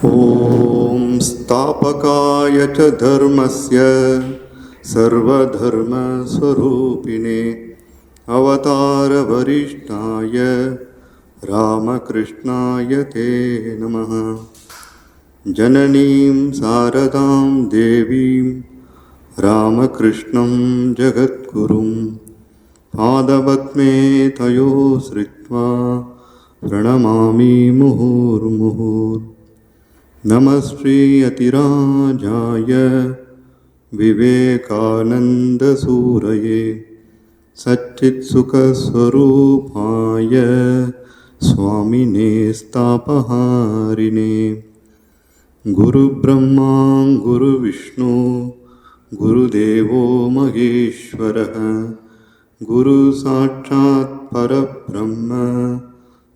ॐ स्थापकाय च धर्मस्य सर्वधर्मस्वरूपिणे अवतारवरिष्ठाय रामकृष्णाय ते नमः। जननीं शारदां देवीं रामकृष्णं जगद्गुरुं पादपद्मे तयो श्रित्वा प्रणमामि मुहुर्मुहुः। नमस्ते अतिराजाय विवेकानन्दसूरये सच्चित्सुखस्वरूपाय स्वामिने स्थापहारिणे। गुरुब्रह्मा गुरुविष्णु गुरुदेवो महेश्वरः गुरुसाक्षात् परब्रह्म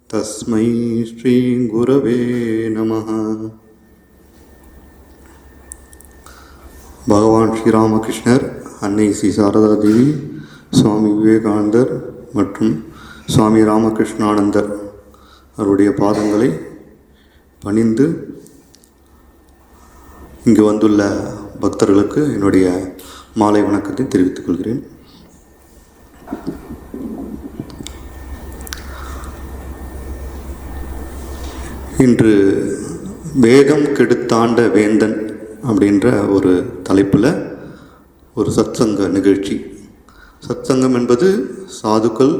तस्मै श्री गुरवे नमः। பகவான் ஸ்ரீராமகிருஷ்ணர், அன்னை ஸ்ரீ சாரதா தேவி, சுவாமி விவேகானந்தர் மற்றும் சுவாமி ராமகிருஷ்ணானந்தர் அவருடைய பாதங்களை பணிந்து இங்கு வந்துள்ள பக்தர்களுக்கு என்னுடைய மாலை வணக்கத்தை தெரிவித்துக் கொள்கிறேன். இன்று வேகம் கெடுத்தாண்ட வேந்தன் அப்படின்ற ஒரு தலைப்பில் ஒரு சத்சங்க நிகழ்ச்சி. சத்சங்கம் என்பது சாதுக்கள்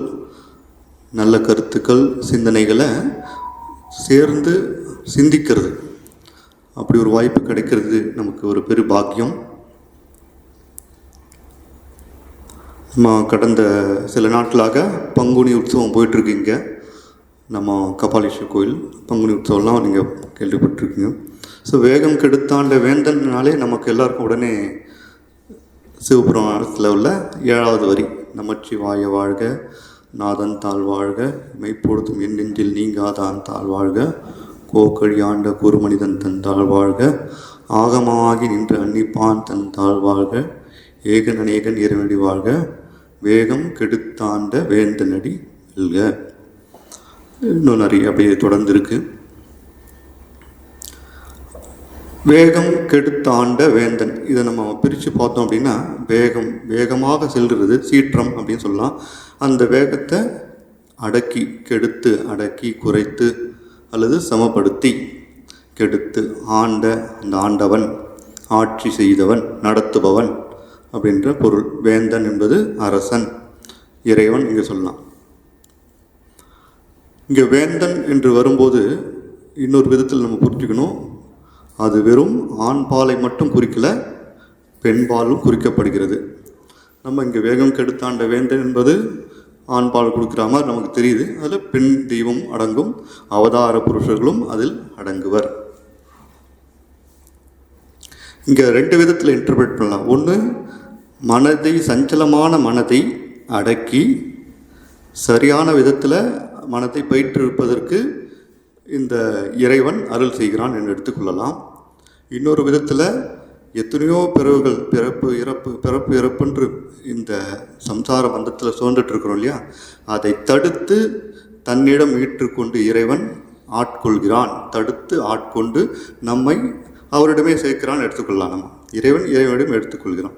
நல்ல கருத்துக்கள் சிந்தனைகளை சேர்ந்து சிந்திக்கிறது. அப்படி ஒரு வாய்ப்பு கிடைக்கிறது நமக்கு ஒரு பெரு பாக்கியம். நம்ம கடந்த சில நாட்களாக பங்குனி உற்சவம் போயிட்டுருக்கீங்க. நம்ம கபாலீஸ்வரர் கோயில் பங்குனி உற்சவம்லாம் நீங்கள் கேள்விப்பட்டிருக்கீங்க. ஸோ வேகம் கெடுத்தாண்ட வேந்தன்னாலே நமக்கு எல்லாருக்கும் உடனே சிவபுராணத்தில் உள்ள 7வது வரி, நமச்சிவாய வாழ்க நாதன் தாழ் வாழ்க மெய்ப்பொழுதும் என் நெஞ்சில் நீங்காதான் தாழ் வாழ்க கோக்கழி ஆண்ட குருமனிதன் தன் தாழ் வாழ்க ஆகமாகி நின்று அன்னிப்பான் தன் தாழ் வாழ்க ஏகன் அநேகன் இறைவனடி வாழ்க வேகம் கெடுத்தாண்ட வேந்தனடி வெல்க. இன்னும் நிறைய அப்படியே தொடர்ந்து இருக்கு. வேகம் கெடுத்தாண்ட வேந்தன், இதை நம்ம பிரித்து பார்த்தோம் அப்படின்னா வேகமாக செல்கிறது சீற்றம் அப்படின்னு சொல்லலாம். அந்த வேகத்தை அடக்கி கெடுத்து அடக்கி குறைத்து அல்லது சமப்படுத்தி கெடுத்து ஆண்ட அந்த ஆண்டவன் ஆட்சி செய்தவன் நடத்துபவன் அப்படின்ற பொருள். வேந்தன் என்பது அரசன் இறைவன் இங்கே சொல்லலாம். இங்கே வேந்தன் என்று வரும்போது இன்னொரு விதத்தில் நம்ம புரிஞ்சுக்கணும், அது வெறும் ஆண் பாலை மட்டும் குறிக்கல, பெண் பாலும் குறிக்கப்படுகிறது. நம்ம இங்கே வேகம் கெடுத்தாண்ட வேந்தன் என்பது ஆண் பால் கொடுக்குற மாதிரி நமக்கு தெரியுது. அதில் பெண் தெய்வம் அடங்கும், அவதார புருஷர்களும் அதில் அடங்குவர். இங்கே 2 விதத்தில் இன்டர்பிரேட் பண்ணலாம். ஒன்று, மனதை சஞ்சலமான மனதை அடக்கி சரியான விதத்தில் மனதை பயிற்றுவிப்பதற்கு இந்த இறைவன் அருள் செய்கிறான் என்று எடுத்துக்கொள்ளலாம். இன்னொரு விதத்தில் எத்தனையோ பிறவுகள் பிறப்பு இறப்புன்று இந்த சம்சார பந்தத்தில் சுழந்துட்டுருக்கிறோம் இல்லையா, அதை தடுத்து தன்னிடம் ஈற்றுக்கொண்டு இறைவன் ஆட்கொள்கிறான். தடுத்து ஆட்கொண்டு நம்மை அவரிடமே சேர்க்கிறான் எடுத்துக்கொள்ளலாம். நம்ம இறைவனிடம் எடுத்துக்கொள்கிறான்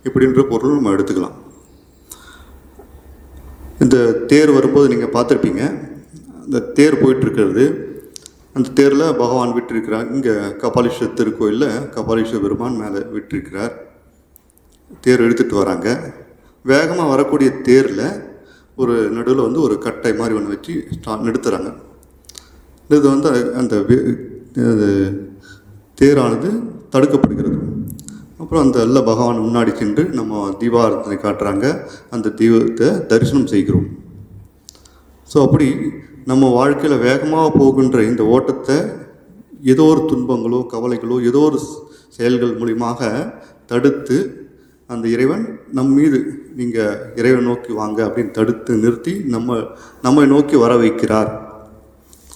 இப்படின்ற பொருள் நம்ம எடுத்துக்கலாம். இந்த தேர் வரும்போது நீங்கள் பார்த்துருப்பீங்க, அந்த தேர் போயிட்டுருக்கிறது. அந்த தேரில் பகவான் விட்டிருக்கிறார். இங்கே கபாலீஸ்வரர் திருக்கோயிலில் கபாலீஸ்வர பெருமான் மேலே விட்டிருக்கிறார். தேர் எடுத்துகிட்டு வராங்க. வேகமாக வரக்கூடிய தேரில் ஒரு நடுவில் ஒரு கட்டை மாதிரி ஒன்று வச்சு நிறுத்துகிறாங்க. இது அந்த தேரானது தடுக்கப்படுகிறது. அப்புறம் அந்த எல்லா பகவான் முன்னாடி சென்று நம்ம தீபாரத்தனை காட்டுறாங்க. அந்த தீபத்தை தரிசனம் செய்கிறோம். ஸோ அப்படி நம்ம வாழ்க்கையில் வேகமாக போகின்ற இந்த ஓட்டத்தை ஏதோ ஒரு துன்பங்களோ கவலைகளோ ஏதோ ஒரு செயல்கள் மூலியமாக தடுத்து அந்த இறைவன் நம் மீது நீங்கள் இறைவன் நோக்கி வாங்க அப்படின்னு தடுத்து நிறுத்தி நம்மை நோக்கி வர வைக்கிறார்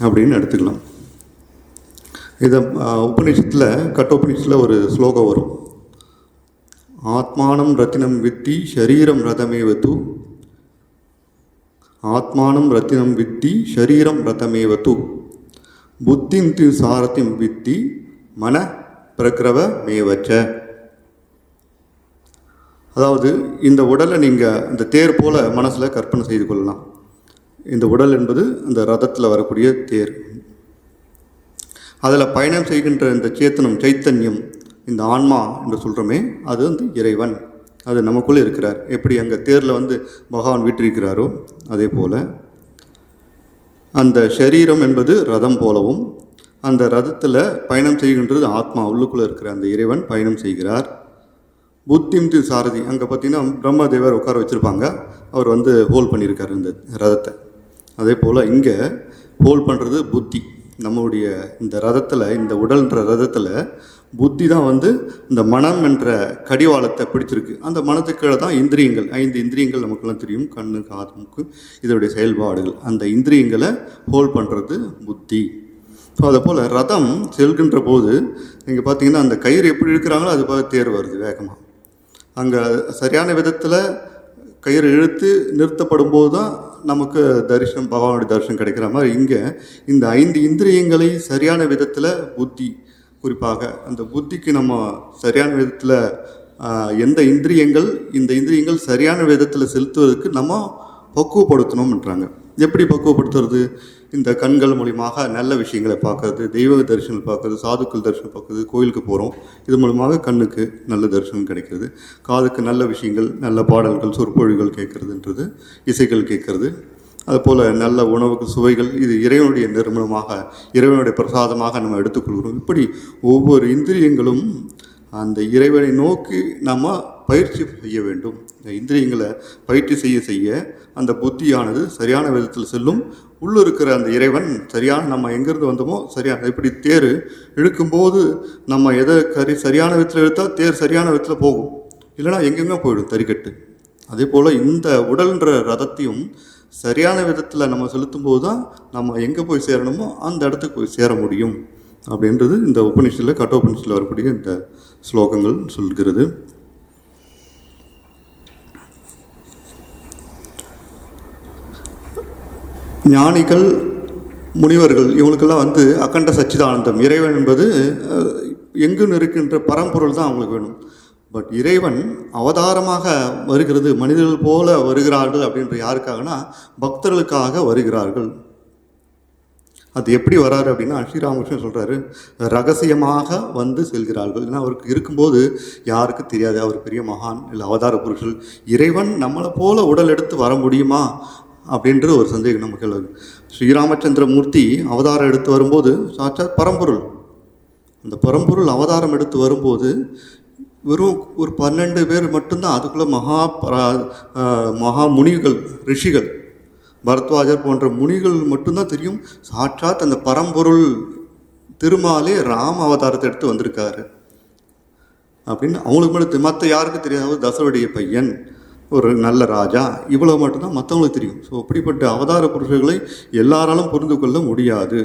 அப்படின்னு எடுத்துக்கலாம். இதை உபநிஷத்தில் கட்டோபநிஷத்தில் ஒரு ஸ்லோகம் வரும். ஆத்மானம் ரத்தினம் வித்தி ஷரீரம் ரதமேவது ஆத்மானம் ரத்தினம் வித்தி ஷரீரம் ரதமேவது புத்திம் தி சாரத்திம் வித்தி மன பிரகிரவ மேவச்ச. அதாவது இந்த உடலை நீங்கள் இந்த தேர் போல் மனசில் கற்பனை செய்து கொள்ளலாம். இந்த உடல் என்பது இந்த ரதத்தில் வரக்கூடிய தேர். அதில் பயணம் செய்கின்ற இந்த சேத்தனம், சைத்தன்யம், இந்த ஆன்மா என்று சொல்கிறோமே, அது வந்து இறைவன். அது நமக்குள்ளே இருக்கிறார். எப்படி அங்கே தேரில் வந்து பகவான் வீற்றிருக்கிறாரோ அதே போல் அந்த சரீரம் என்பது ரதம் போலவும், அந்த ரதத்தில் பயணம் செய்கின்றது ஆத்மா, உள்ளுக்குள்ளே இருக்கிற அந்த இறைவன் பயணம் செய்கிறார். புத்திம் தி சாரதி, அங்கே பார்த்திங்கன்னா பிரம்மதேவர் உட்கார வச்சுருப்பாங்க, அவர் வந்து ஹோல்ட் பண்ணியிருக்கார் இந்த ரதத்தை. அதே போல் இங்கே ஹோல்ட் பண்ணுறது புத்தி. நம்முடைய இந்த ரதத்தில், இந்த உடல்ன்ற ரதத்தில் புத்தி தான் வந்து இந்த மனம் என்ற கடிவாளத்தை பிடிச்சிருக்கு. அந்த மனத்துக்கு கீழே தான் இந்திரியங்கள், 5 இந்திரியங்கள் நமக்கெல்லாம் தெரியும், கண்ணு, காது, மூக்கு, இதோடைய செயல்பாடுகள். அந்த இந்திரியங்களை ஹோல்ட் பண்ணுறது புத்தி. ஸோ அதை போல் ரதம் செல்கின்ற போது நீங்கள் பார்த்தீங்கன்னா அந்த கயிறு எப்படி இருக்கிறாங்களோ அது போல் தேர் வருது வேகமாக. அங்கே சரியான விதத்தில் கயிறு இழுத்து நிறுத்தப்படும் போது தான் நமக்கு தரிசனம், பகவானுடைய தரிசனம் கிடைக்கிற மாதிரி இங்கே இந்த 5 இந்திரியங்களை சரியான விதத்தில் புத்தி, குறிப்பாக அந்த புத்திக்கு நம்ம சரியான விதத்தில் இந்த இந்திரியங்கள் சரியான விதத்தில் செலுத்துவதற்கு நம்ம பக்குவப்படுத்தணும்ன்றாங்க. எப்படி பக்குவப்படுத்துறது? இந்த கண்கள் மூலியமாக நல்ல விஷயங்களை பார்க்கறது, தெய்வ தரிசனம் பார்க்கறது, சாதுக்கள் தரிசனம் பார்க்கறது, கோயிலுக்கு போகிறோம், இது மூலமாக கண்ணுக்கு நல்ல தரிசனம் கிடைக்கிறது. காதுக்கு நல்ல விஷயங்கள், நல்ல பாடல்கள், சொற்பொழிகள் கேட்குறதுன்றது, இசைகள் கேட்குறது. அதுபோல் நல்ல உணவுக்கு சுவைகள், இது இறைவனுடைய நிர்மலமாக, இறைவனுடைய பிரசாதமாக நம்ம எடுத்துக்கொள்கிறோம். இப்படி ஒவ்வொரு இந்திரியங்களும் அந்த இறைவனை நோக்கி நம்ம பயிற்சி செய்ய வேண்டும். இந்த இந்திரியங்களை பயிற்சி செய்ய அந்த புத்தியானது சரியான விதத்தில் செல்லும். உள்ளே இருக்கிற அந்த இறைவன் சரியான, நம்ம எங்கேருந்து வந்தோமோ சரியான, இப்படி தேர் இழுக்கும்போது நம்ம எதை சரியான விதத்தில் இழுத்தால் தேர் சரியான விதத்தில் போகும், இல்லைனா எங்கெங்கே போயிடும் தறிக்கட்டு. அதே போல் இந்த உடல்ன்ற ரதத்தையும் சரியான விதத்தில் நம்ம செலுத்தும் போது தான் நம்ம எங்கே போய் சேரணுமோ அந்த இடத்துக்கு போய் சேர முடியும் அப்படின்றது இந்த உபநிஷத்தில், கட்டோபனிஷத்தில் வரக்கூடிய இந்த ஸ்லோகங்கள் சொல்கிறது. ஞானிகள், முனிவர்கள், இவங்களுக்கெல்லாம் வந்து அகண்ட சச்சிதானந்தம், இறைவன் என்பது எங்குன்னு இருக்கின்ற பரம்பொருள் தான் அவங்களுக்கு வேணும். பட் இறைவன் அவதாரமாக வருகிறது, மனிதர்கள் போல வருகிறார்கள் அப்படின்ற யாருக்காகனா பக்தர்களுக்காக வருகிறார்கள். அது எப்படி வராரு அப்படின்னா ஸ்ரீராமகிருஷ்ணன் சொல்கிறாரு, ரகசியமாக வந்து செல்கிறார்கள். ஏன்னா அவருக்கு இருக்கும்போது யாருக்கு தெரியாது, அவர் பெரிய மகான் இல்லை அவதார புருஷல். இறைவன் நம்மளை போல உடல் எடுத்து வர முடியுமா அப்படின்ற ஒரு சந்தேகம் நமக்கு எழுது. ஸ்ரீராமச்சந்திரமூர்த்தி அவதாரம் எடுத்து வரும்போது சாட்சாத் பரம்பொருள், அந்த பரம்பொருள் அவதாரம் எடுத்து வரும்போது வெறும் ஒரு 12 பேர் மட்டும்தான், அதுக்குள்ளே மகா முனிகள், ரிஷிகள், பரத்வாஜர் போன்ற முனிகள் மட்டும்தான் தெரியும். சாட்சாத் அந்த பரம்பொருள் திருமாலே ராம அவதாரத்தை எடுத்து வந்திருக்காரு அப்படின்னு அவங்களுக்கு மட்டும், மற்ற யாருக்கும் தெரியாது. தசரடைய பையன், ஒரு நல்ல ராஜா, இவ்வளோ மட்டும்தான் மற்றவங்களுக்கு தெரியும். ஸோ அப்படிப்பட்ட அவதார புருஷர்களை எல்லாராலும் புரிந்து கொள்ள முடியாது.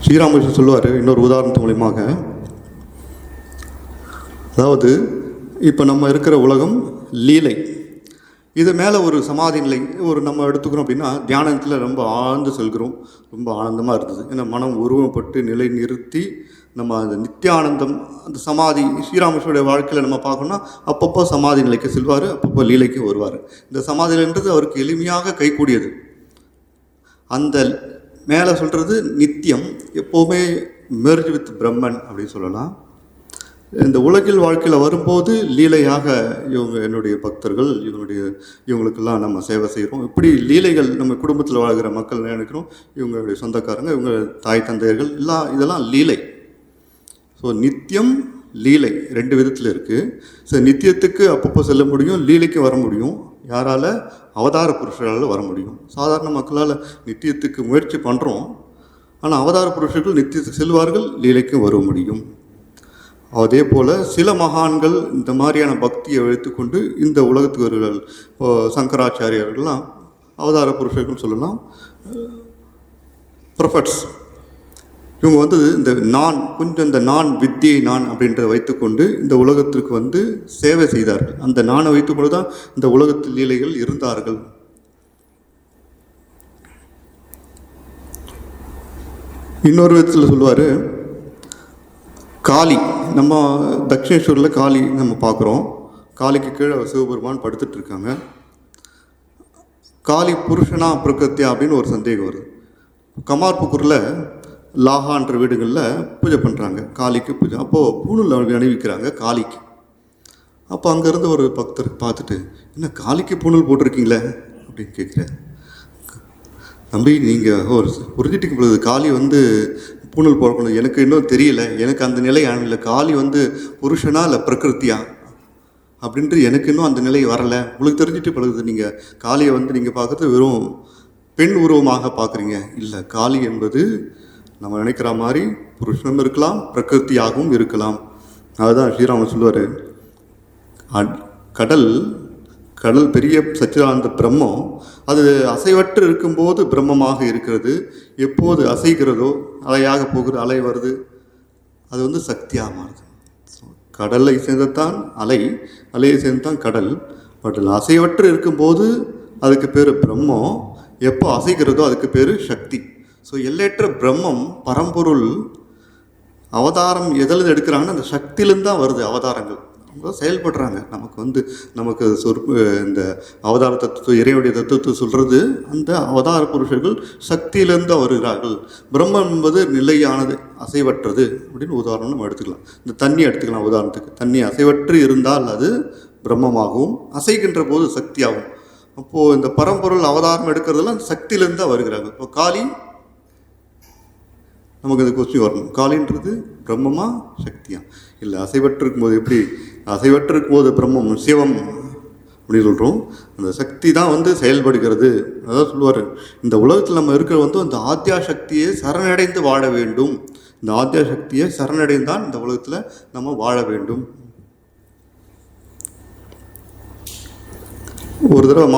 ஸ்ரீராமகிருஷ்ணன் சொல்லுவார் இன்னொரு உதாரணத்து மூலியமாக, அதாவது இப்போ நம்ம இருக்கிற உலகம் லீலை, இது மேலே ஒரு சமாதி நிலை ஒரு நம்ம எடுத்துக்கிறோம் அப்படின்னா தியானத்தில் ரொம்ப ஆழ்ந்து செல்கிறோம், ரொம்ப ஆனந்தமாக இருந்தது. ஏன்னா மனம் உருவப்பட்டு நிலை நிறுத்தி நம்ம அந்த நித்தியானந்தம், அந்த சமாதி, ஸ்ரீராமகிருஷ்ணனுடைய வாழ்க்கையில் நம்ம பார்க்கணும்னா அப்பப்போ சமாதி நிலைக்கு செல்வார், அப்பப்போ லீலைக்கு வருவார். இந்த சமாதின்றது அவருக்கு எளிமையாக கைகூடியது. அந்த மேலே சொல்கிறது நித்தியம், எப்போவுமே மெர்ஜ் வித் பிரம்மன் அப்படின்னு சொல்லலாம். இந்த உலகில் வாழ்க்கையில் வரும்போது லீலையாக இவங்க என்னுடைய பக்தர்கள், இவங்களுக்கெல்லாம் நம்ம சேவை செய்கிறோம். இப்படி லீலைகள் நம்ம குடும்பத்தில் வாழ்கிற மக்கள் நினைக்கிறோம், இவங்களுடைய சொந்தக்காரங்க, இவங்க தாய் தந்தையர்கள், இதெல்லாம் லீலை. ஸோ நித்தியம் லீலை 2 விதத்தில் இருக்குது. ஸோ நித்தியத்துக்கு அப்பப்போ செல்ல முடியும், லீலைக்கு வர முடியும். யாரால்? அவதார புருஷரால் வர முடியும். சாதாரண மக்களால் நித்தியத்துக்கு முயற்சி பண்ணுறோம், ஆனால் அவதார புருஷர்கள் நித்தியத்துக்கு செல்வார்கள், லீலைக்கும் வர முடியும். அதே போல் சில மகான்கள் இந்த மாதிரியான பக்தியை வைத்துக்கொண்டு இந்த உலகத்துக்கு வருகிறார்கள். சங்கராச்சாரியர்கள்லாம் அவதார புருஷர்கள் சொல்லலாம், ப்ரொஃபட்ஸ். இவங்க வந்து இந்த நான் கொஞ்சம் இந்த நான் வித்தியை நான் அப்படின்றத வைத்துக்கொண்டு இந்த உலகத்திற்கு வந்து சேவை செய்தார்கள். அந்த நானை வைத்துக்கொண்டு தான் இந்த உலகத்தில் லீலைகள் இருந்தார்கள். இன்னொரு விதத்தில் சொல்லுவார், காளி, நம்ம தக்ஷிணேஸ்வரில் காளி நம்ம பார்க்குறோம். காளிக்கு கீழே சிவபெருமான் படுத்துட்டு இருக்காங்க. காளி புருஷனா பிரகிருத்தியா அப்படின்னு ஒரு சந்தேகம் வருது. கமார்புக்கூரில் லாகான்ற வீடுகளில் பூஜை பண்ணுறாங்க, காளிக்கு பூஜை. அப்போது பூணூல் அணிவிக்கிறாங்க காளிக்கு. அப்போ அங்கேருந்து ஒரு பக்தர் பார்த்துட்டு, என்ன காளிக்கு பூணூல் போட்டிருக்கீங்களே அப்படின்னு கேட்குறாரு. தம்பி, நீங்கள் ஒரு புரிஞ்சிட்டிங்க பொழுது காளி வந்து பூணூல் போடணும், எனக்கு இன்னும் தெரியல, எனக்கு அந்த நிலை இல்லை. காளி வந்து புருஷனா இல்லை பிரகிருத்தியா அப்படின்ட்டு எனக்கு இன்னும் அந்த நிலை வரலை. உங்களுக்கு தெரிஞ்சுட்டு பழகுது. நீங்கள் காளியை வந்து நீங்கள் பார்க்குறது வெறும் பெண் உருவமாக பார்க்குறீங்க. இல்லை, காளி என்பது நம்ம நினைக்கிற மாதிரி புருஷனும் இருக்கலாம், பிரகிருத்தியாகவும் இருக்கலாம். அதுதான் ஸ்ரீராமன் சொல்லுவார், கடல் கடல் பெரிய சச்சிதானந்த பிரம்மம், அது அசைவற்று இருக்கும்போது பிரம்மமாக இருக்கிறது. எப்போது அசைகிறதோ, அலையாக போகுது, அலை வருது, அது வந்து சக்தியாக மாறுது. கடலை சேர்ந்தத்தான் அலை, அலையை சேர்ந்தான் கடல். பட் அசைவற்று இருக்கும்போது அதுக்கு பேர் பிரம்மம், எப்போ அசைக்கிறதோ அதுக்கு பேர் சக்தி. ஸோ எல்லையற்ற பிரம்மம் பரம்பொருள் அவதாரம் எதில் எடுக்கிறாங்கன்னா அந்த சக்தியிலேருந்து தான் வருது. அவதாரங்கள் அவங்க செயல்படுறாங்க. நமக்கு இந்த அவதார தத்துவம், இறைவனுடைய தத்துவத்தை சொல்கிறது அந்த அவதார புருஷர்கள் சக்தியிலேருந்து வருகிறார்கள். பிரம்மம் என்பது நிலையானது, அசைவற்றது அப்படின்னு உதாரணம் நம்ம எடுத்துக்கலாம். இந்த தண்ணி எடுத்துக்கலாம் உதாரணத்துக்கு. தண்ணி அசைவற்று இருந்தால் அது பிரம்மமாகவும், அசைகின்ற போது சக்தியாகும். அப்போது இந்த பரம்பொருள் அவதாரம் எடுக்கிறதுலாம் அந்த சக்தியிலேருந்து தான் வருகிறாங்க. இப்போ காளி, நமக்கு அந்த கொஸ்டின் வரணும், காளின்றது பிரம்மமா சக்தியா? இல்லை, அசைவற்று இருக்கும்போது எப்படி அசைவற்று இருக்கும்போது பிரம்மம் சிவம் அப்படின்னு சொல்கிறோம். அந்த சக்தி தான் வந்து செயல்படுகிறது. அதான் சொல்லுவார், இந்த உலகத்தில் நம்ம இருக்கிற வந்து அந்த ஆத்யா சக்தியை சரணடைந்து வாழ வேண்டும். இந்த ஆத்யா சக்தியை சரணடைந்தான் இந்த உலகத்தில் நம்ம வாழ வேண்டும். ஒரு தடவை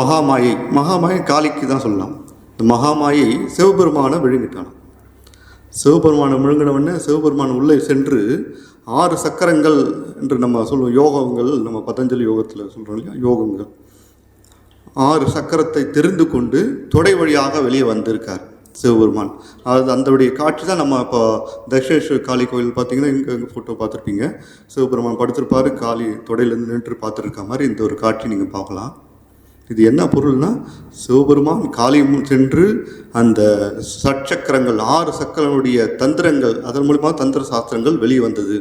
மகாமாயை காளிக்கு தான் சொல்லலாம். இந்த மகாமாயை சிவபெருமானை விழுங்கிட்டான். சிவபெருமானை முழுங்கினவொடனே சிவபெருமான் உள்ளே சென்று 6 சக்கரங்கள் என்று நம்ம சொல்லுவோம், யோகங்கள், நம்ம பதஞ்சலி யோகத்தில் சொல்கிறோம் இல்லையா, யோகங்கள். 6 சக்கரத்தை தெரிந்து கொண்டு தொடை வழியாக வெளியே வந்திருக்கார் சிவபெருமான். அது அந்தவுடைய காட்சி தான் நம்ம இப்போ தக்ஷேஸ்வர் காளி கோயில் பார்த்தீங்கன்னா இங்கே ஃபோட்டோ பார்த்துருப்பீங்க. சிவபெருமான் படுத்திருப்பார், காளி தொடையிலேருந்து நின்று பார்த்துருக்க மாதிரி இந்த ஒரு காட்சி நீங்கள் பார்க்கலாம். இது என்ன பொருள்னா, சிவபெருமான் காளி சென்று அந்த சட்சக்கரங்கள் 6 சக்கரங்களுடைய தந்திரங்கள், அதன் மூலமாக தந்திர சாஸ்திரங்கள் வெளியே வந்தது.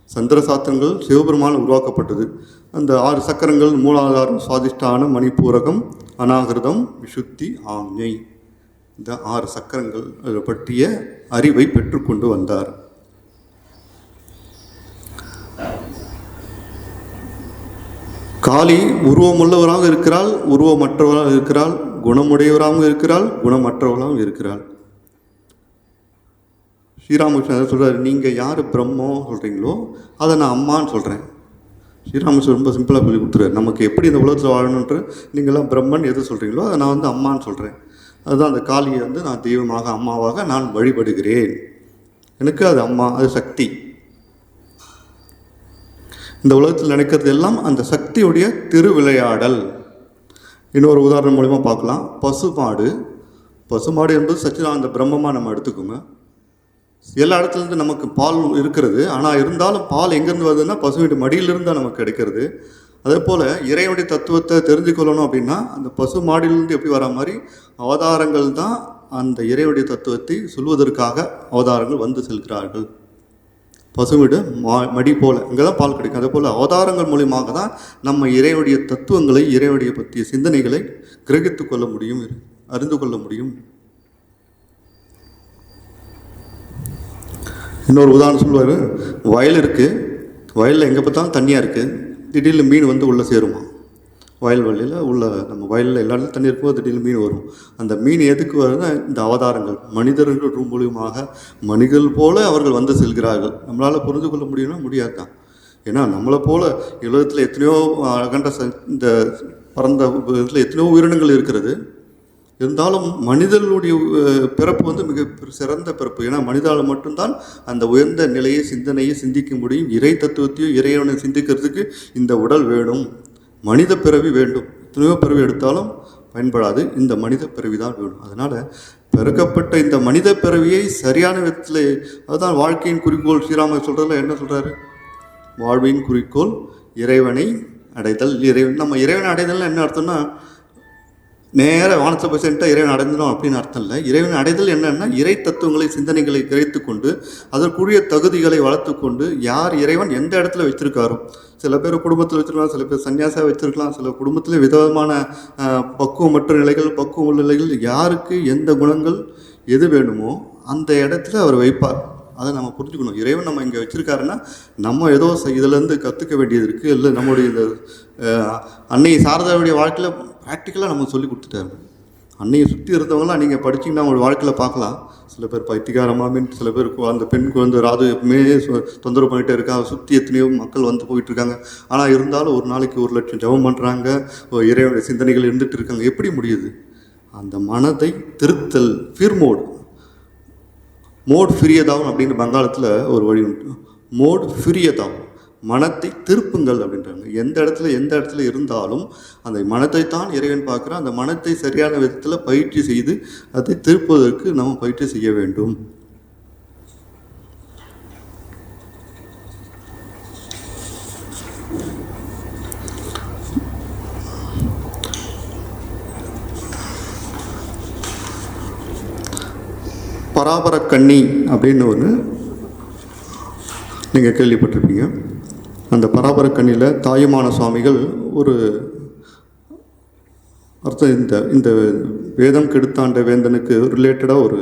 தந்திர சாஸ்திரங்கள் சிவபெருமான் உருவாக்கப்பட்டது. அந்த 6 சக்கரங்கள் மூலாதாரம், சுவாதிஷ்டானம், மணிப்பூரகம், அநாகிருதம், விசுத்தி, ஆஞ்ஞை, இந்த 6 சக்கரங்கள் பற்றிய அறிவை பெற்றுக்கொண்டு வந்தார். காளி உருவமுள்ளவராக இருக்கிறாள், உருவமற்றவராக இருக்கிறாள், குணமுடையவராகவும் இருக்கிறாள், குணமற்றவராகவும் இருக்கிறாள். ஸ்ரீராமகிருஷ்ணன் சொல்கிறார், நீங்கள் யார் பிரம்மம் சொல்கிறீங்களோ அதை நான் அம்மான்னு சொல்கிறேன். ஸ்ரீராமகிருஷ்ணன் ரொம்ப சிம்பிளாக சொல்லி கொடுத்துருவார். நமக்கு எப்படி இந்த உலகத்தில் வாழணுன்ற நீங்களாம் பிரம்மன் எது சொல்கிறீங்களோ அதை நான் வந்து அம்மான்னு சொல்கிறேன். அதுதான் அந்த காளியை வந்து நான் தெய்வமாக, அம்மாவாக நான் வழிபடுகிறேன். எனக்கு அது அம்மா, அது சக்தி. இந்த உலகத்தில் நினைக்கிறது எல்லாம் அந்த சக்தியுடைய திருவிளையாடல். இன்னொரு உதாரணம் மூலிமா பார்க்கலாம். பசுமாடு என்பது சச்சிதானந்த பிரம்மமாக நம்ம எடுத்துக்கோங்க. எல்லா இடத்துலேருந்து நமக்கு பால் இருக்கிறது. ஆனால் இருந்தாலும் பால் எங்கேருந்து வருதுன்னா பசுவின் மடியிலிருந்து தான் நமக்கு கிடைக்கிறது. அதே போல் இறைவனுடைய தத்துவத்தை தெரிஞ்சுக்கொள்ளணும் அப்படின்னா அந்த பசு மாடியிலிருந்து எப்படி வர மாதிரி அவதாரங்கள் தான் அந்த இறைவனுடைய தத்துவத்தை சொல்வதற்காக அவதாரங்கள் வந்து செல்கிறார்கள். பசுவிட மடி போல் அங்கே தான் பால் கிடைக்கும். அதே போல் அவதாரங்கள் மூலியமாக தான் நம்ம இறைவனுடைய தத்துவங்களை, இறைவனுடைய பற்றிய சிந்தனைகளை கிரகித்து கொள்ள முடியும், அறிந்து கொள்ள முடியும். இன்னொரு உதாரணம் சொல்லுவார், வயல் இருக்குது, வயலில் எங்கே பார்த்தாலும் தண்ணியாக இருக்குது, திடீர்னு மீன் வந்து உள்ளே சேருமா. வயல்வெளியில் உள்ள நம்ம வயலில் எல்லா இடத்துலையும் தண்ணி இருக்கும்போது திடீர்னு மீன் வரும். அந்த மீன் எதுக்கு வருதுன்னா இந்த அவதாரங்கள் மனிதர்கள் மூலியமாக மனிதர்கள் போல அவர்கள் வந்து செல்கிறார்கள். நம்மளால் புரிந்து கொள்ள முடியும்னா முடியாது தான். ஏன்னா நம்மளை போல் உலகத்தில் எத்தனையோ அகண்ட இந்த பரந்த இதில் எத்தனையோ உயிரினங்கள் இருக்கிறது. இருந்தாலும் மனிதர்களுடைய பிறப்பு வந்து மிக சிறந்த பிறப்பு. ஏன்னா மனிதால் மட்டும்தான் அந்த உயர்ந்த நிலையை சிந்தனையை சிந்திக்க முடியும். இறை தத்துவத்தையும் இறைவனை சிந்திக்கிறதுக்கு இந்த உடல் வேணும். மனித பிறவி வேண்டும். எத்தனையோ பிறவி எடுத்தாலும் பயன்படாது, இந்த மனித பிறவி தான் வேணும். அதனால் பிறக்கப்பட்ட இந்த மனித பிறவியை சரியான விதத்தில், அதுதான் வாழ்க்கையின் குறிக்கோள். ஸ்ரீராமர் சொல்கிறதுல என்ன சொல்கிறாரு? வாழ்வின் குறிக்கோள் இறைவனை அடைதல். நம்ம இறைவனை அடைதல்னு என்ன அர்த்தம்னா, நேராக வானத்தை போய் சென்ட்டால் இறைவன் அடைந்தணும் அப்படின்னு அர்த்தம் இல்லை. இறைவன் அடைதல் என்னன்னா, இறை தத்துவங்களை சிந்தனைகளை கிரைத்து கொண்டு அதற்குரிய தகுதிகளை வளர்த்து கொண்டு யார் இறைவன் எந்த இடத்துல வச்சுருக்காரோ, சில பேர் குடும்பத்தில் வச்சுருக்கலாம், சில பேர் சன்னியாசாக வச்சுருக்கலாம், சில குடும்பத்தில் விதவிதமான பக்குவமற்ற நிலைகள், பக்குவ நிலைகள், யாருக்கு எந்த குணங்கள் எது வேணுமோ அந்த இடத்துல அவர் வைப்பார். அதை நம்ம புரிஞ்சுக்கணும். இறைவன் நம்ம இங்கே வச்சுருக்காருன்னா நம்ம ஏதோ இதிலேருந்து கற்றுக்க வேண்டியது இருக்குது. இல்லை நம்முடைய இந்த அன்னை சாரதாவுடைய வாழ்க்கையில் ப்ராக்டிக்கலாக நமக்கு சொல்லி கொடுத்துட்டாரு. அன்னையை சுற்றி இருந்தவங்களாம் நீங்கள் படிச்சிங்கன்னா அவங்களோட வாழ்க்கையில் பார்க்கலாம். சில பேர் பைத்தியகாரமாமின்னு, சில பேருக்கு அந்த பெண்ணுக்கு வந்து ராது எப்பவுமே தொந்தரவு பண்ணிகிட்டே இருக்கா, சுற்றி எத்தனையோ மக்கள் வந்து போயிட்டுருக்காங்க. ஆனால் இருந்தாலும் ஒரு நாளைக்கு 1 லட்சம் ஜெபம் பண்ணுறாங்க, இறைவனுடைய சிந்தனைகள் இருந்துகிட்டு இருக்காங்க. எப்படி முடியுது? அந்த மனதை திருத்தல், ஃபிர் மோட் ஃபிரியதாவும் அப்படின்னு பங்காளத்தில் ஒரு வழி உண்டு. மோட் ஃபிரியதாவும், மனத்தை திருப்புங்கள் அப்படின்றாங்க. எந்த இடத்துல இருந்தாலும் அந்த மனத்தை தான் இறைவன் பார்க்குறான். அந்த மனத்தை சரியான விதத்தில் பயிற்சி செய்து அதை திருப்புவதற்கு நம்ம பயிற்சி செய்ய வேண்டும். பராபர கன்னி அப்படின்னு ஒன்று நீங்கள் கேள்விப்பட்டிருப்பீங்க. அந்த பராபர கண்ணியில் தாயுமான சுவாமிகள் ஒரு அர்த்தம் இந்த வேதம் கெடுத்தாண்ட வேந்தனுக்கு ரிலேட்டடாக ஒரு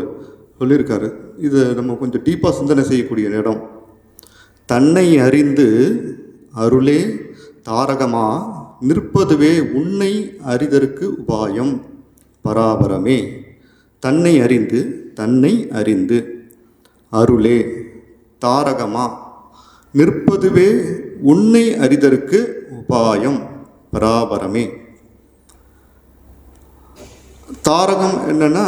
சொல்லியிருக்காரு. இதை நம்ம கொஞ்சம் டீப்பாக சிந்தனை செய்யக்கூடிய இடம். தன்னை அறிந்து அருளே தாரகமா நிற்பதுவே உன்னை அறிதற்கு உபாயம் பராபரமே. தன்னை அறிந்து அருளே தாரகமா நிற்பதுவே உன்னை அறிதற்கு உபாயம் பராபரமே. தாரகம் என்னன்னா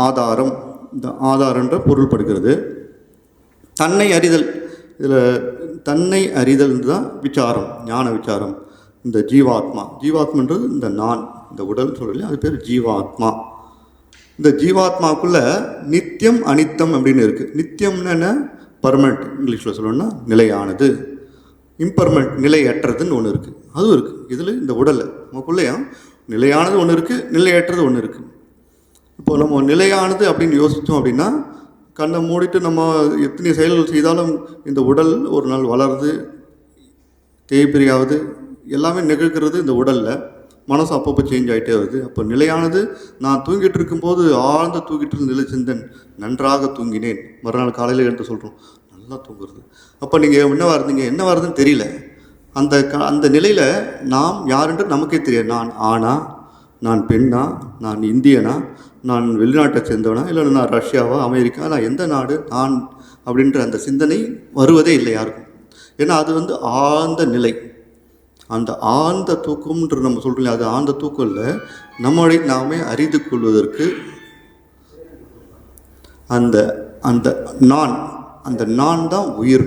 ஆதாரம். இந்த ஆதாரன்ற பொருள்படுகிறது. தன்னை அறிதல், இதில் தன்னை அறிதல் தான் விசாரம், ஞான விசாரம். இந்த ஜீவாத்மான்றது இந்த நான், இந்த உடல் சொல்லி அது பேர் ஜீவாத்மா. இந்த ஜீவாத்மாவுக்குள்ள நித்தியம் அனித்தம் அப்படின்னு இருக்குது. நித்தியம்னு என்ன? பர்மனெண்ட், இங்கிலீஷில் சொல்லணும்னா நிலையானது. இம்பர்மனெண்ட், நிலையற்றதுன்னு ஒன்று இருக்குது, அதுவும் இருக்குது. இதில் இந்த உடலில் நமக்குள்ளேயும் நிலையானது ஒன்று இருக்குது, நிலையற்றது ஒன்று இருக்குது. இப்போ நம்ம நிலையானது அப்படின்னு யோசித்தோம் அப்படின்னா, கண்ணை மூடிட்டு நம்ம எத்தனை செயல்கள் செய்தாலும் இந்த உடல் ஒரு நாள் வளருது, தேய்பிரியாவது, எல்லாமே நிகழ்கிறது இந்த உடலில். மனசு அப்பப்போ சேஞ்ச் ஆகிட்டே வருது. அப்போ நிலையானது, நான் தூங்கிட்டு இருக்கும்போது ஆழ்ந்த தூங்கிட்டு நிலை சிந்தன், நன்றாக தூங்கினேன், மறுநாள் காலையில் எழுந்து சொல்கிறோம் நல்லா தூங்குறது. அப்போ நீங்கள் என்ன வருதுன்னு தெரியல. அந்த நிலையில் நாம் யாருன்று நமக்கே தெரியாது. நான் ஆணா, நான் பெண்ணா, நான் இந்தியனா, நான் வெளிநாட்டை சேர்ந்தவனா, இல்லை நான் ரஷ்யாவா, அமெரிக்கா, நான் எந்த நாடு, நான் அப்படின்ற அந்த சிந்தனை வருவதே இல்லை யாருக்கும். ஏன்னா அது வந்து ஆழ்ந்த நிலை. அந்த ஆழ்ந்த தூக்கம்ன்ற நம்ம சொல்கிறோம், அது ஆழ்ந்த தூக்கம் இல்லை. நம்மளை நாமே அறிந்து கொள்வதற்கு அந்த நான் தான் உயிர்.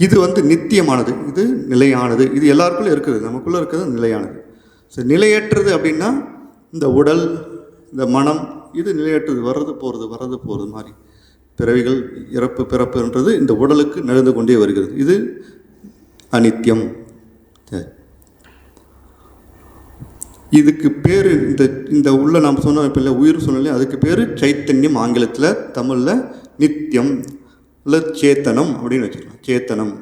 இது வந்து நித்தியமானது, இது நிலையானது, இது எல்லாருக்குள்ளே இருக்குது, நமக்குள்ளே இருக்கிறது நிலையானது. சரி, நிலையற்றது அப்படின்னா இந்த உடல், இந்த மனம், இது நிலையற்றது, வர்றது போகிறது மாதிரி. பிறவிகள், இறப்பு, பிறப்புன்றது இந்த உடலுக்கு நடந்து கொண்டே வருகிறது. இது அனித்தியம். இதுக்கு பேர் இந்த உள்ள நாம் சொன்னோம் இப்போ இல்லை, உயிர் சொன்னாலே அதுக்கு பேர் சைத்தன்யம். ஆங்கிலத்தில், தமிழில் நித்தியம் இல்லை சேத்தனம் அப்படின்னு வச்சுக்கலாம். சேத்தனம்,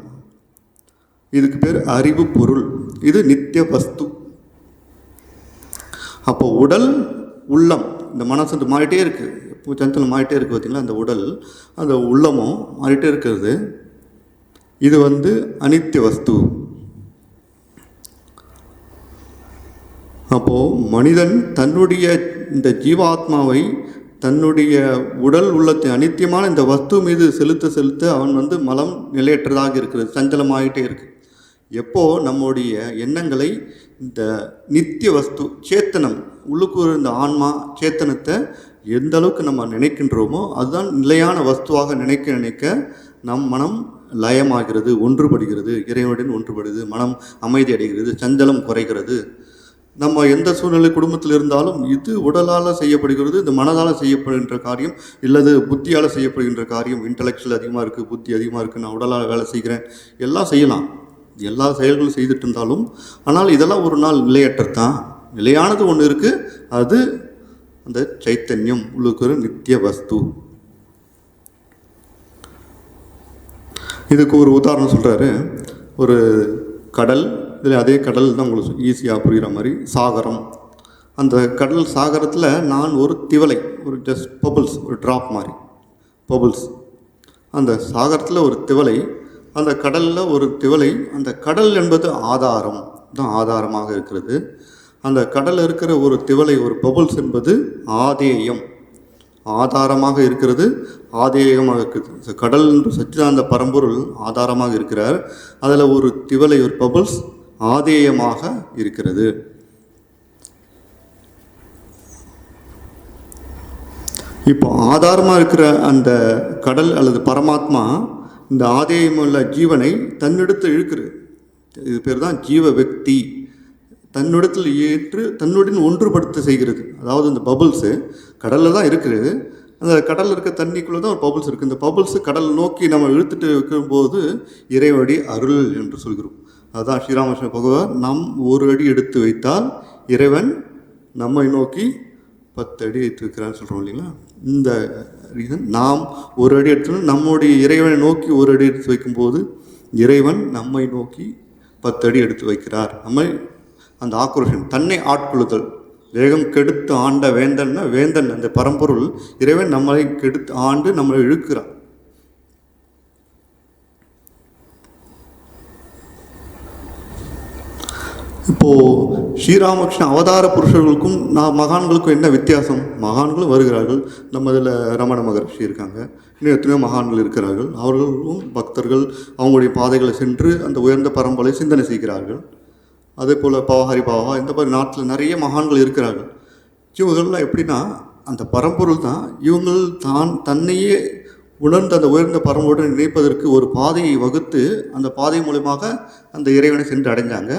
இதுக்கு பேர் அறிவு பொருள். இது நித்திய வஸ்து. அப்போ உடல், உள்ளம், இந்த மனசு மாறிட்டே இருக்குது, இப்போ சந்தனம் மாறிட்டே இருக்குது பார்த்தீங்களா. அந்த உடல், அந்த உள்ளமும் மாறிட்டே இருக்கிறது. இது வந்து அனித்திய வஸ்து. அப்போது மனிதன் தன்னுடைய இந்த ஜீவாத்மாவை, தன்னுடைய உடல் உள்ளத்தை அனித்தியமான இந்த வஸ்து மீது செலுத்த அவன் வந்து மலம் நிலையற்றதாக இருக்கிறது, சஞ்சலமாகிட்டே இருக்குது. எப்போ நம்முடைய எண்ணங்களை இந்த நித்திய வஸ்து சேத்தனம் உள்ளுக்கு இந்த ஆன்மா சேத்தனத்தை எந்த அளவுக்கு நம்ம நினைக்கின்றோமோ அதுதான் நிலையான வஸ்துவாக நினைக்க நினைக்க நம் மனம் லயமாகிறது, ஒன்றுபடுகிறது, இறைவனுடன் ஒன்றுபடுது, மனம் அமைதி அடைகிறது, சஞ்சலம் குறைகிறது. நம்ம எந்த சூழ்நிலை குடும்பத்தில் இருந்தாலும் இது உடலால் செய்யப்படுகிறது, இந்த மனதால் செய்யப்படுகின்ற காரியம், இல்லது புத்தியால் செய்யப்படுகின்ற காரியம். இன்டலெக்சுவல் அதிகமாக இருக்குது, புத்தி அதிகமாக இருக்குது, நான் உடலால் வேலை செய்கிறேன், எல்லாம் செய்யலாம், எல்லா செயல்களும் செய்துட்டு இருந்தாலும் ஆனால் இதெல்லாம் ஒரு நாள் நிலையற்றதான். நிலையானது ஒன்று இருக்குது, அது அந்த சைத்தன்யம் உள்ளுக்கு ஒரு நித்திய வஸ்து. இதுக்கு ஒரு உதாரணம் சொல்கிறாரு. ஒரு கடல், இதில் அதே கடல் தான் உங்களுக்கு ஈஸியாக புரிகிற மாதிரி சாகரம். அந்த கடல் சாகரத்தில் நான் ஒரு திவலை, ஒரு ஜஸ்ட் பபுள்ஸ், ஒரு ட்ராப் மாதிரி பபுள்ஸ். அந்த சாகரத்தில் ஒரு திவலை, அந்த கடலில் ஒரு திவலை. அந்த கடல் என்பது ஆதாரம் தான், ஆதாரமாக இருக்கிறது. அந்த கடல் இருக்கிற ஒரு திவலை, ஒரு பபுள்ஸ் என்பது ஆதேயம், ஆதாரமாக இருக்கிறது, ஆதேயமாக இருக்குது. கடல் என்று சச்சிதானந்த பரம்பொருள் ஆதாரமாக இருக்கிறார். அதில் ஒரு திவலை, ஒரு பபுள்ஸ் ஆதேயமாக இருக்கிறது. இப்போ ஆதாரமாக இருக்கிற அந்த கடல் அல்லது பரமாத்மா இந்த ஆதேயமுள்ள ஜீவனை தன்னிடத்து இழுக்கிறது. இது பேர் தான் ஜீவ வெக்தி. தன்னிடத்தில் ஏற்று தன்னுடன் ஒன்றுபடுத்த செய்கிறது. அதாவது இந்த பபுள்ஸு கடலில் தான் இருக்கிறது, அந்த கடலில் இருக்க தண்ணிக்குள்ளே தான் ஒரு பபுள்ஸ் இருக்குது. இந்த பபுள்ஸு கடல் நோக்கி நம்ம இழுத்துட்டு வைக்கும்போது இறைவடி அருள் என்று சொல்கிறோம். அதுதான் ஸ்ரீராமகிருஷ்ண பகவான், நம் ஒரு அடி எடுத்து வைத்தால் இறைவன் நம்மை நோக்கி 10 அடி எடுத்து வைக்கிறான்னு சொல்கிறோம் இல்லைங்களா. இந்த ரீசன், நாம் ஒரு அடி எடுத்து நம்முடைய இறைவனை நோக்கி ஒரு அடி எடுத்து வைக்கும்போது இறைவன் நம்மை நோக்கி 10 அடி எடுத்து வைக்கிறார். நம்மை அந்த ஆக்ரோஷன், தன்னை ஆட்கொள்ளுதல், வேகம் கெடுத்து ஆண்ட வேந்தன்னா வேந்தன் அந்த பரம்பொருள் இறைவன் நம்மளை கெடுத்து ஆண்டு நம்மளை இழுக்கிறார். இப்போது ஸ்ரீராமகிருஷ்ண அவதார புருஷர்களுக்கும் மகான்களுக்கும் என்ன வித்தியாசம்? மகான்களும் வருகிறார்கள், நம்ம இதில் ரமண மகரிஷி இருக்காங்க, இன்னும் எத்தனையோ மகான்கள் இருக்கிறார்கள். அவர்களும் பக்தர்கள் அவங்களுடைய பாதைகளை சென்று அந்த உயர்ந்த பரம்பரை சிந்தனை செய்கிறார்கள். அதே போல் பாவஹரி பாவா, இந்த மாதிரி நாட்டில் நிறைய மகான்கள் இருக்கிறார்கள். இவங்கள்லாம் எப்படின்னா அந்த பரம்பொருள் தான் இவங்கள் தன்னையே உணர்ந்து அந்த உயர்ந்த பரம்பொருளுடன் நினைப்பதற்கு ஒரு பாதையை வகுத்து அந்த பாதை மூலமாக அந்த இறைவனை சென்று அடைஞ்சாங்க.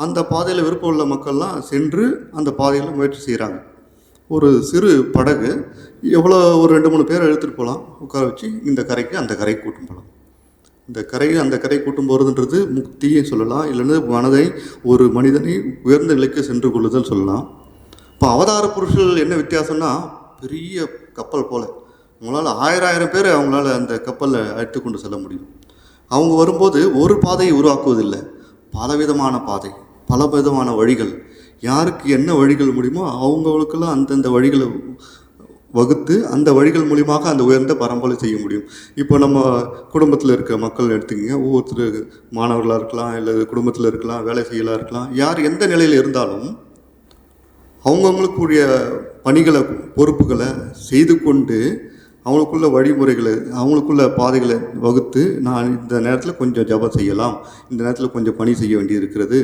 அந்த பாதையில் விருப்பம் உள்ள மக்கள்லாம் சென்று அந்த பாதையில் முயற்சி செய்கிறாங்க. ஒரு சிறு படகு எவ்வளோ ஒரு 2-3 பேரை எடுத்துகிட்டு போகலாம், உட்கார வச்சு இந்த கரைக்கு அந்த கரைக்கு கூட்டும் போகலாம். இந்த கரையை அந்த கரை கூட்டும் போகிறதுன்றது முக்தியை சொல்லலாம், இல்லைன்னா மனதை ஒரு மனிதனை உயர்ந்த நிலைக்கு சென்று கொள்ளுதல் சொல்லலாம். இப்போ அவதார புருஷர்கள் என்ன வித்தியாசம்னா, பெரிய கப்பல் போல் அவங்களால 1000 பேரை அவங்களால அந்த கப்பலில் அழைத்து கொண்டு செல்ல முடியும். அவங்க வரும்போது ஒரு பாதையை உருவாக்குவதில்லை, பலவிதமான பாதை, பல விதமான வழிகள். யாருக்கு என்ன வழிகள் முடியுமோ அவங்களுக்கெல்லாம் அந்தந்த வழிகளை வகுத்து அந்த வழிகள் மூலியமாக அந்த உயர்ந்த பரம்பரை செய்ய முடியும். இப்போ நம்ம குடும்பத்தில் இருக்க மக்கள் எடுத்துக்கிங்க, ஒவ்வொருத்தர் மாணவர்களாக இருக்கலாம், இல்லை குடும்பத்தில் இருக்கலாம், வேலை செய்யலாம் இருக்கலாம், யார் எந்த நிலையில் இருந்தாலும் அவங்கவுங்களுக்குரிய பணிகளை பொறுப்புகளை செய்து கொண்டு அவங்களுக்குள்ள வழிமுறைகளை அவங்களுக்குள்ள பாதைகளை வகுத்து, நான் இந்த நேரத்தில் கொஞ்சம் ஜபம் செய்யலாம், இந்த நேரத்தில் கொஞ்சம் பணி செய்ய வேண்டியது இருக்கிறது,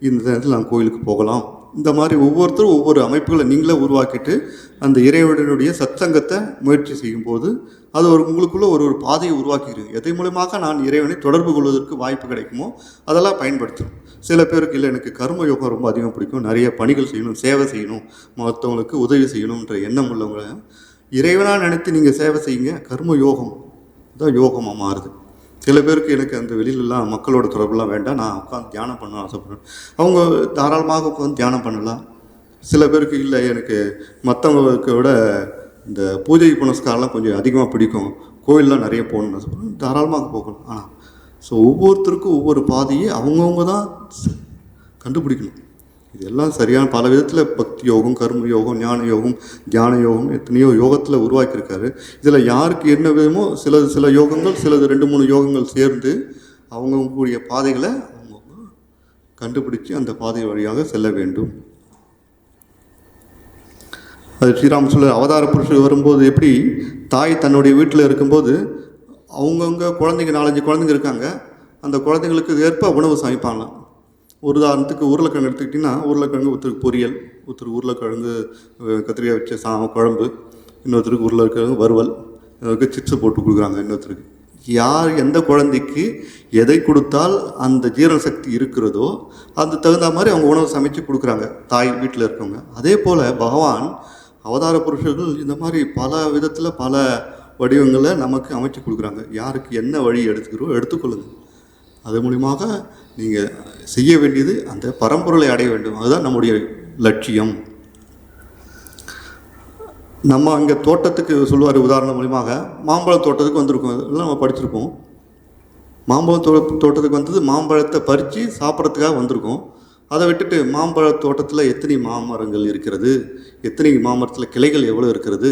இந்த நேரத்தில் நான் கோயிலுக்கு போகலாம், இந்த மாதிரி ஒவ்வொருத்தரும் ஒவ்வொரு அமைப்புகளை நீங்களே உருவாக்கிட்டு அந்த இறைவனுடைய சத்சங்கத்தை முயற்சி செய்யும்போது அது உங்களுக்குள்ள ஒரு பாதையை உருவாக்கிக்கிறீங்க. எதை மூலமாக நான் இறைவனை தொடர்பு கொள்வதற்கு வாய்ப்பு கிடைக்குமோ அதெல்லாம் பயன்படுத்தணும். சில பேருக்கு இல்லை, எனக்கு கர்ம யோகம் ரொம்ப அதிகம் பிடிக்கும், நிறைய பணிகள் செய்யணும், சேவை செய்யணும், மற்றவங்களுக்கு உதவி செய்யணுன்ற எண்ணம் உள்ளவங்களை இறைவனாக நினைத்து நீங்கள் சேவை செய்யுங்க. கர்ம யோகம் தான் யோகமாக மாறுது. சில பேருக்கு எனக்கு அந்த வெளியிலலாம் மக்களோட தொடர்புலாம் வேண்டாம், நான் உட்காந்து தியானம் பண்ண ஆசைப்படுறேன், அவங்க தாராளமாக உட்காந்து தியானம் பண்ணலாம். சில பேருக்கு இல்லை, எனக்கு மற்றவங்களுக்கு விட இந்த பூஜை புனஸ்காரம்லாம் கொஞ்சம் அதிகமாக பிடிக்கும், கோயிலெலாம் நிறைய போகணுன்னு ஆசைப்படுறேன், தாராளமாக போகணும். ஆனால் ஒவ்வொருத்தருக்கும் ஒவ்வொரு பாதையை அவங்கவுங்க தான் கண்டுபிடிக்கணும். இதெல்லாம் சரியான பல விதத்தில் பக்தி யோகம், கர்ம யோகம், ஞான யோகம், தியான யோகம், எத்தனையோ யோகத்தில் உருவாக்கியிருக்காரு. இதில் யாருக்கு என்ன வேணுமோ சில யோகங்கள், சிலது 2-3 யோகங்கள் சேர்ந்து அவங்கவுங்களுடைய பாதைகளை அவங்க கண்டுபிடிச்சு அந்த பாதை வழியாக செல்ல வேண்டும். அது ஸ்ரீராம சொல்ல அவதார புருஷர் வரும்போது எப்படி தாய் தன்னுடைய வீட்டில் இருக்கும்போது அவங்கவுங்க குழந்தைங்க 4-5 குழந்தைங்க இருக்காங்க, அந்த குழந்தைங்களுக்கு ஏற்ப உணவு சமைப்பாங்களாம். ஒரு உதாரணத்துக்கு உருளைக்கிழங்கு எடுத்துக்கிட்டிங்கன்னா, உருளைக்கிழங்கு ஒருத்தருக்கு பொரியல், ஒருத்தருக்கு உருளைக்கிழங்கு கத்திரிக்காய் வச்ச குழம்பு, இன்னொருத்தருக்கு உருளைக்கிழங்கு வறுவல், இன்னொருக்கு சிப்ஸு போட்டு கொடுக்குறாங்க இன்னொருத்தருக்கு. யார் எந்த குழந்தைக்கு எதை கொடுத்தால் அந்த ஜீரண சக்தி இருக்கிறதோ அது தகுந்த மாதிரி அவங்க உணவு சமைச்சு கொடுக்குறாங்க தாய் வீட்டில் இருக்கவங்க. அதே போல் பகவான் அவதார புருஷர்கள் இந்த மாதிரி பல விதத்தில் பல வடிவங்களை நமக்கு அமைச்சு கொடுக்குறாங்க. யாருக்கு என்ன வழி எடுத்துக்கொள்ளுங்க. அது மூலியமாக நீங்கள் செய்ய வேண்டியது அந்த பரம்பொருளை அடைய வேண்டும். அதுதான் நம்முடைய லட்சியம். நம்ம அங்கே தோட்டத்துக்கு சொல்லுவார் உதாரணம் மூலியமாக, மாம்பழ தோட்டத்துக்கு வந்திருக்கோம், இதெல்லாம் நம்ம படிச்சிருக்கோம். மாம்பழ தோட்டத்துக்கு வந்தது மாம்பழத்தை பறித்து சாப்பிட்றதுக்காக வந்திருக்கோம். அதை விட்டுட்டு மாம்பழ தோட்டத்தில் எத்தனை மாமரங்கள் இருக்கிறது, எத்தனை மாமரத்தில் கிளைகள் எவ்வளோ இருக்கிறது,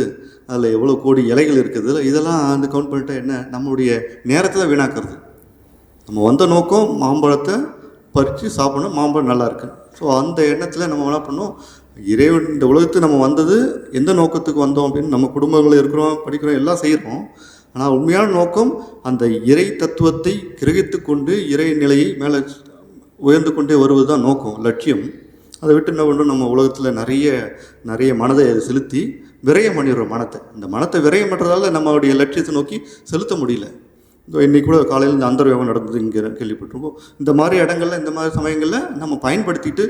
அதில் எவ்வளோ கோடி இலைகள் இருக்குது, இதெல்லாம் அந்த கவுண்ட் பண்ணிட்டா என்ன, நம்மளுடைய நேரத்தை தான் வீணாக்குறது. நம்ம வந்த நோக்கம் மாம்பழத்தை பறித்து சாப்பிடணும், மாம்பழம் நல்லா இருக்கு. ஸோ அந்த எண்ணத்தில் நம்ம என்ன பண்ணோம், இறைவன் இந்த உலகத்துக்கு நம்ம வந்தது எந்த நோக்கத்துக்கு வந்தோம் அப்படின்னு நம்ம குடும்பங்களில் இருக்கிறோம், படிக்கிறோம், எல்லாம் செய்கிறோம். ஆனால் உண்மையான நோக்கம் அந்த இறை தத்துவத்தை கிரகித்து கொண்டு இறை நிலையை மேலே உயர்ந்து கொண்டே வருவது தான் நோக்கம், லட்சியம். அதை விட்டு என்ன பண்ணுறோம், நம்ம உலகத்தில் நிறைய மனதை செலுத்தி விரயம் பண்ணிடுறோம் மனத்தை. இந்த மனத்தை விரயம் பண்ணுறதால நம்மளுடைய லட்சியத்தை நோக்கி செலுத்த முடியல. இன்றைக்கி கூட காலையில் இந்த அந்தர்யோகம் நடந்தது இங்கே கேள்விப்பட்டிருக்கோம். இந்த மாதிரி இடங்களில் இந்த மாதிரி சமயங்களில் நம்ம பயன்படுத்திட்டு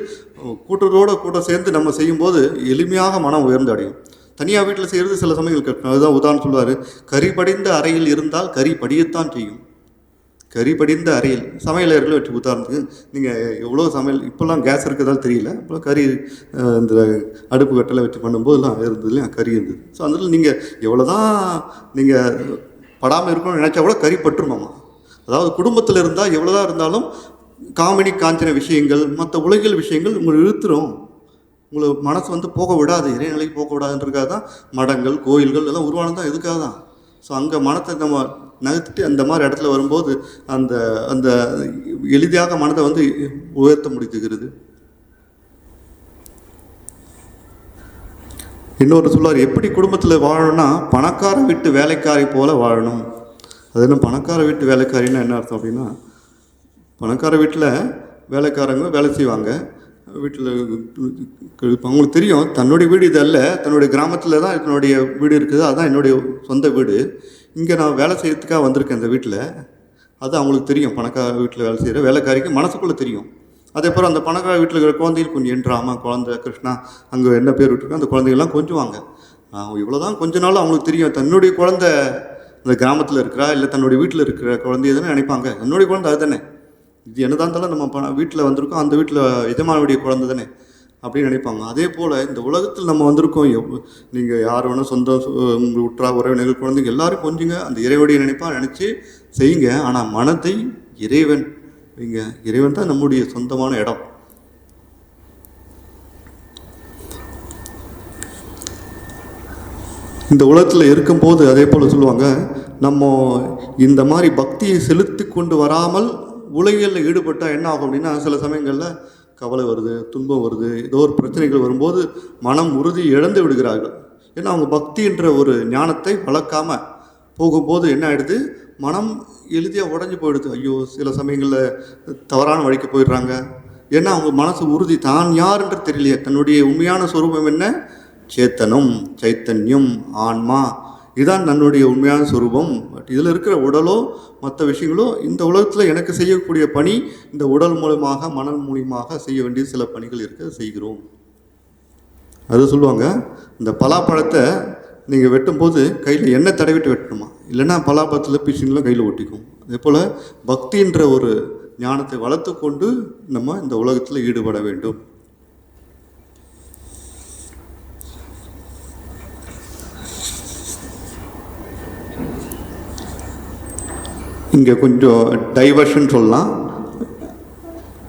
கூட சேர்ந்து நம்ம செய்யும்போது எளிமையாக மனம் உயர்ந்து அடையும். தனியாக வீட்டில் செய்கிறது சில சமயங்கள் கட்டணும். அதுதான் உதாரணம் சொல்லுவார், கறி படிந்த அறையில் இருந்தால் கறி படியத்தான் செய்யும். கறி படிந்த அறையில் சமையலர்கள் வச்சு உதாரணத்துக்கு நீங்கள் எவ்வளோ சமையல், இப்போல்லாம் கேஸ் இருக்கிறதால தெரியல, இப்போ கறி இந்த அடுப்பு கட்டலை வச்சு பண்ணும்போதுலாம் இருந்தது இல்லையா, கறி இருந்தது. ஸோ அதில் நீங்கள் எவ்வளோ தான் நீங்கள் படாமல் இருக்கணும்னு நினச்சா கூட கறி பட்டுருமாம்மா. அதாவது குடும்பத்தில் இருந்தால் எவ்வளோதான் இருந்தாலும் காமெடி காஞ்சன விஷயங்கள், மற்ற உலகியல் விஷயங்கள் உங்களை இழுத்துரும். உங்களை மனசு போக விடாது, இறைநிலைக்கு போக விடாதுன்றதுக்காக தான் மடங்கள் கோயில்கள் எல்லாம் உருவானது தான் இதுக்காக தான். ஸோ அங்கே மனத்தை நம்ம நகர்த்திட்டு அந்த மாதிரி இடத்துல வரும்போது அந்த அந்த எளிதாக மனதை உயர்த்த முடித்துகிறது. இன்னொரு சொல்லார், எப்படி குடும்பத்தில் வாழணும்னா பணக்கார வீட்டு வேலைக்காரி போல் வாழணும். அது என்ன பணக்கார வீட்டு வேலைக்காரின்னா என்ன அர்த்தம் அப்படின்னா, பணக்கார வீட்டில் வேலைக்காரங்க வேலை செய்வாங்க, வீட்டில் அவங்களுக்கு தெரியும் தன்னுடைய வீடு இது அல்ல, தன்னுடைய கிராமத்தில் தான் என்னுடைய வீடு இருக்குது, அதுதான் என்னுடைய சொந்த வீடு, இங்கே நான் வேலை செய்கிறதுக்காக வந்திருக்கேன் இந்த வீட்டில். அது அவங்களுக்கு தெரியும். பணக்கார வீட்டில் வேலை செய்கிற வேலைக்காரிக்கு மனசுக்குள்ளே தெரியும். அதே போல் அந்த பணக்கார வீட்டில் இருக்கிற குழந்தைகள் கொஞ்சம் என்றாமா குழந்தை கிருஷ்ணா அங்கே என்ன பேர் விட்டுருக்கோம், அந்த குழந்தைகள்லாம் கொஞ்சுவாங்க. இவ்வளோ தான் கொஞ்ச நாள் அவங்களுக்கு தெரியும் தன்னுடைய குழந்தை அந்த கிராமத்தில் இருக்கிறா இல்லை தன்னுடைய வீட்டில் இருக்கிற குழந்தைய தானே நினைப்பாங்க. என்னுடைய குழந்தை அது தானே, இது என்னதான் இருந்தாலும் நம்ம வீட்டில் வந்திருக்கோம், அந்த வீட்டில் எஜமானுடைய குழந்தை தானே அப்படின்னு நினைப்பாங்க. அதே போல் இந்த உலகத்தில் நம்ம வந்திருக்கோம், நீங்கள் யார் வேணும் சொந்தம் உற்றா உறவினர்கள் குழந்தைங்க எல்லாரும் கொஞ்சங்க அந்த இறைவனுடைய நினச்சி செய்யுங்க. ஆனால் மனத்தை இறைவன் வைங்க. இறைவன் தான் நம்முடைய சொந்தமான இடம். இந்த உலகத்தில் இருக்கும்போது அதே போல் சொல்லுவாங்க, நம்ம இந்த மாதிரி பக்தியை செலுத்தி கொண்டு வராமல் உலகியலில் ஈடுபட்டால் என்ன ஆகும் அப்படின்னா, சில சமயங்களில் கவலை வருது, துன்பம் வருது, ஏதோ ஒரு பிரச்சனைகள் வரும்போது மனம் உறுதி இழந்து விடுகிறார்கள். ஏன்னா அவங்க பக்தின்ற ஒரு ஞானத்தை வளர்க்காமல் போகும்போது என்ன ஆகிடுது, மனம் எளிதாக உடஞ்சி போயிடுது. ஐயோ, சில சமயங்களில் தவறான வழிக்கு போயிடுறாங்க. ஏன்னா அவங்க மனசு உறுதி தான் யாருன்ற தெரியலையே. தன்னுடைய உண்மையான சொரூபம் என்ன, சேத்தனம், சைத்தன்யம், ஆன்மா, இதுதான் தன்னுடைய உண்மையான சொரூபம். பட் இதில் இருக்கிற உடலோ மற்ற விஷயங்களோ, இந்த உலகத்தில் எனக்கு செய்யக்கூடிய பணி இந்த உடல் மூலமாக மனம் மூலியமாக செய்ய வேண்டிய சில பணிகள் இருக்க செய்கிறோம். அது சொல்லுவாங்க, இந்த பலாப்பழத்தை நீங்கள் வெட்டும்போது கையில் எண்ணெய் தடவிட்டு வெட்டணுமா, இல்லைன்னா பலாப்பழத்தில் பிசின்லாம் கையில் ஒட்டிக்கும். அதே போல் பக்தின்ற ஒரு ஞானத்தை வளர்த்து கொண்டு நம்ம இந்த உலகத்தில் ஈடுபட வேண்டும். இங்கே கொஞ்சம் டைவர்ஷன் சொல்லலாம்.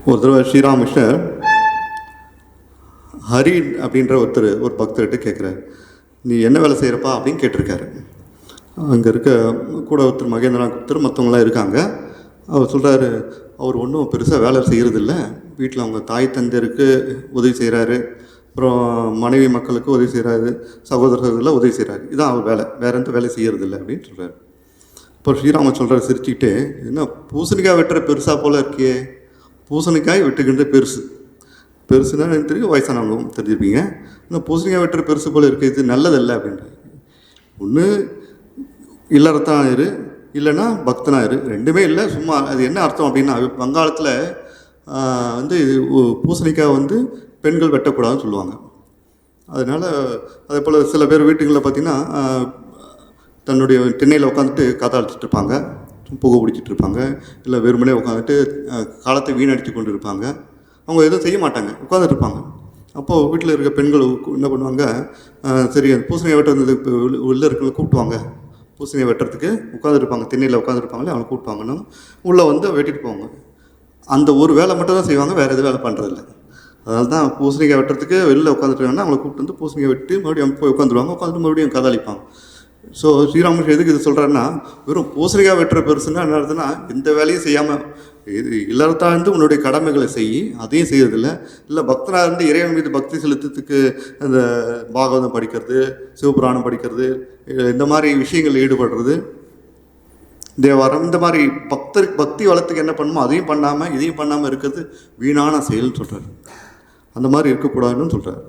ஒரு தடவை ஸ்ரீராமகிருஷ்ணர் ஹரி அப்படின்ற ஒரு பக்தர்கிட்ட கேட்குறாரு, நீ என்ன வேலை செய்கிறப்பா அப்படின்னு கேட்டிருக்காரு. அங்கே இருக்க கூட ஒருத்தர் மகேந்திரநாத் குப்தர் மற்றவங்களாம் இருக்காங்க. அவர் சொல்கிறாரு, அவர் ஒன்றும் பெருசாக வேலை செய்கிறதில்ல, வீட்டில் அவங்க தாய் தந்தையருக்கு உதவி செய்கிறாரு, அப்புறம் மனைவி மக்களுக்கு உதவி செய்கிறாரு, சகோதரர்களெலாம் உதவி செய்கிறாரு, இதான் அவர் வேலை, வேறு எந்த வேலை செய்கிறதில்ல அப்படின்னு சொல்கிறார். இப்போ ஸ்ரீராமன் சொல்கிறார் சிரிச்சுக்கிட்டே, என்ன பூசணிக்காய் வெட்டுற பெருசாக போல் இருக்கே, பூசணிக்காய் வெட்டுகின்ற பெருசு. பெருசுன்னா எனக்கு தெரியும், வயசானவங்க தெரிஞ்சுருப்பீங்க. இன்னும் பூசணிக்காய் வெட்டுற பெருசு போல் இருக்குது, இது நல்லதல்ல அப்படின்ற. ஒன்று இல்லறத்தான் இரு, இல்லைன்னா பக்தனா இரு, ரெண்டுமே இல்லை. சும்மா அது என்ன அர்த்தம் அப்படின்னா, வங்காளத்தில் வந்து பூசணிக்காய் வந்து பெண்கள் வெட்டக்கூடாதுன்னு சொல்லுவாங்க. அதனால் அதே போல் சில பேர் வீட்டுகளில் பார்த்திங்கன்னா தன்னுடைய திண்ணையில் உட்காந்துட்டு கதை அழைச்சிட்டு இருப்பாங்க, புகை பிடிச்சிட்டு இருப்பாங்க, இல்லை வெறுமனே உட்காந்துட்டு காலத்தை வீணடித்து கொண்டு இருப்பாங்க. அவங்க எதுவும் செய்ய மாட்டாங்க, உட்காந்துட்டு இருப்பாங்க. அப்போது வீட்டில் இருக்க பெண்கள் என்ன பண்ணுவாங்க, சரி அந்த பூசணியை வெட்டுறதுக்கு உள்ளே இருக்கிற கூப்பிட்டுவாங்க, பூசணியை வெட்டுறதுக்கு உட்காந்துருப்பாங்க, திண்ணையில் உட்காந்துருப்பாங்களே அவங்க கூப்பிட்டுவாங்கன்னா உள்ளே வந்து வெட்டிட்டு போவாங்க. அந்த ஒரு வேலை மட்டும் தான் செய்வாங்க, வேறு எதுவும் வேலை பண்ணுறதில்ல. அதனால தான் பூசணிக்காய் வெட்டுறதுக்கு வெளில உட்காந்துட்டாங்கன்னா அவங்களை கூப்பிட்டு வந்து பூசணிக்காய் வெட்டி மறுபடியும் போய் உட்காந்துருவாங்க, உட்காந்துட்டு மறுபடியும் கதை அளிப்பாங்க. ஸோ ஸ்ரீராமகிருஷ்ணன் எதுக்கு இது சொல்கிறாருன்னா, வெறும் பூசணிக்காய் வெட்டுற பெருசுன்னா என்ன அர்த்தம்னா, இந்த வேலையும் செய்யாமல் இது இல்லறத்தா இருந்து உன்னுடைய கடமைகளை செய், அதையும் செய்யறதில்ல. இல்லை பக்தனாக இருந்து இறைவன் மீது பக்தி செலுத்துறதுக்கு அந்த பாகவதம் படிக்கிறது, சிவபுராணம் படிக்கிறது, இந்த மாதிரி விஷயங்கள் ஈடுபடுறது, தேவாரம், இந்த மாதிரி பக்தி வளத்துக்கு என்ன பண்ணுமோ அதையும் பண்ணாமல் இதையும் பண்ணாமல் இருக்கிறது வீணான செயல்னு சொல்கிறார். அந்த மாதிரி இருக்கக்கூடாதுன்னு சொல்கிறார்.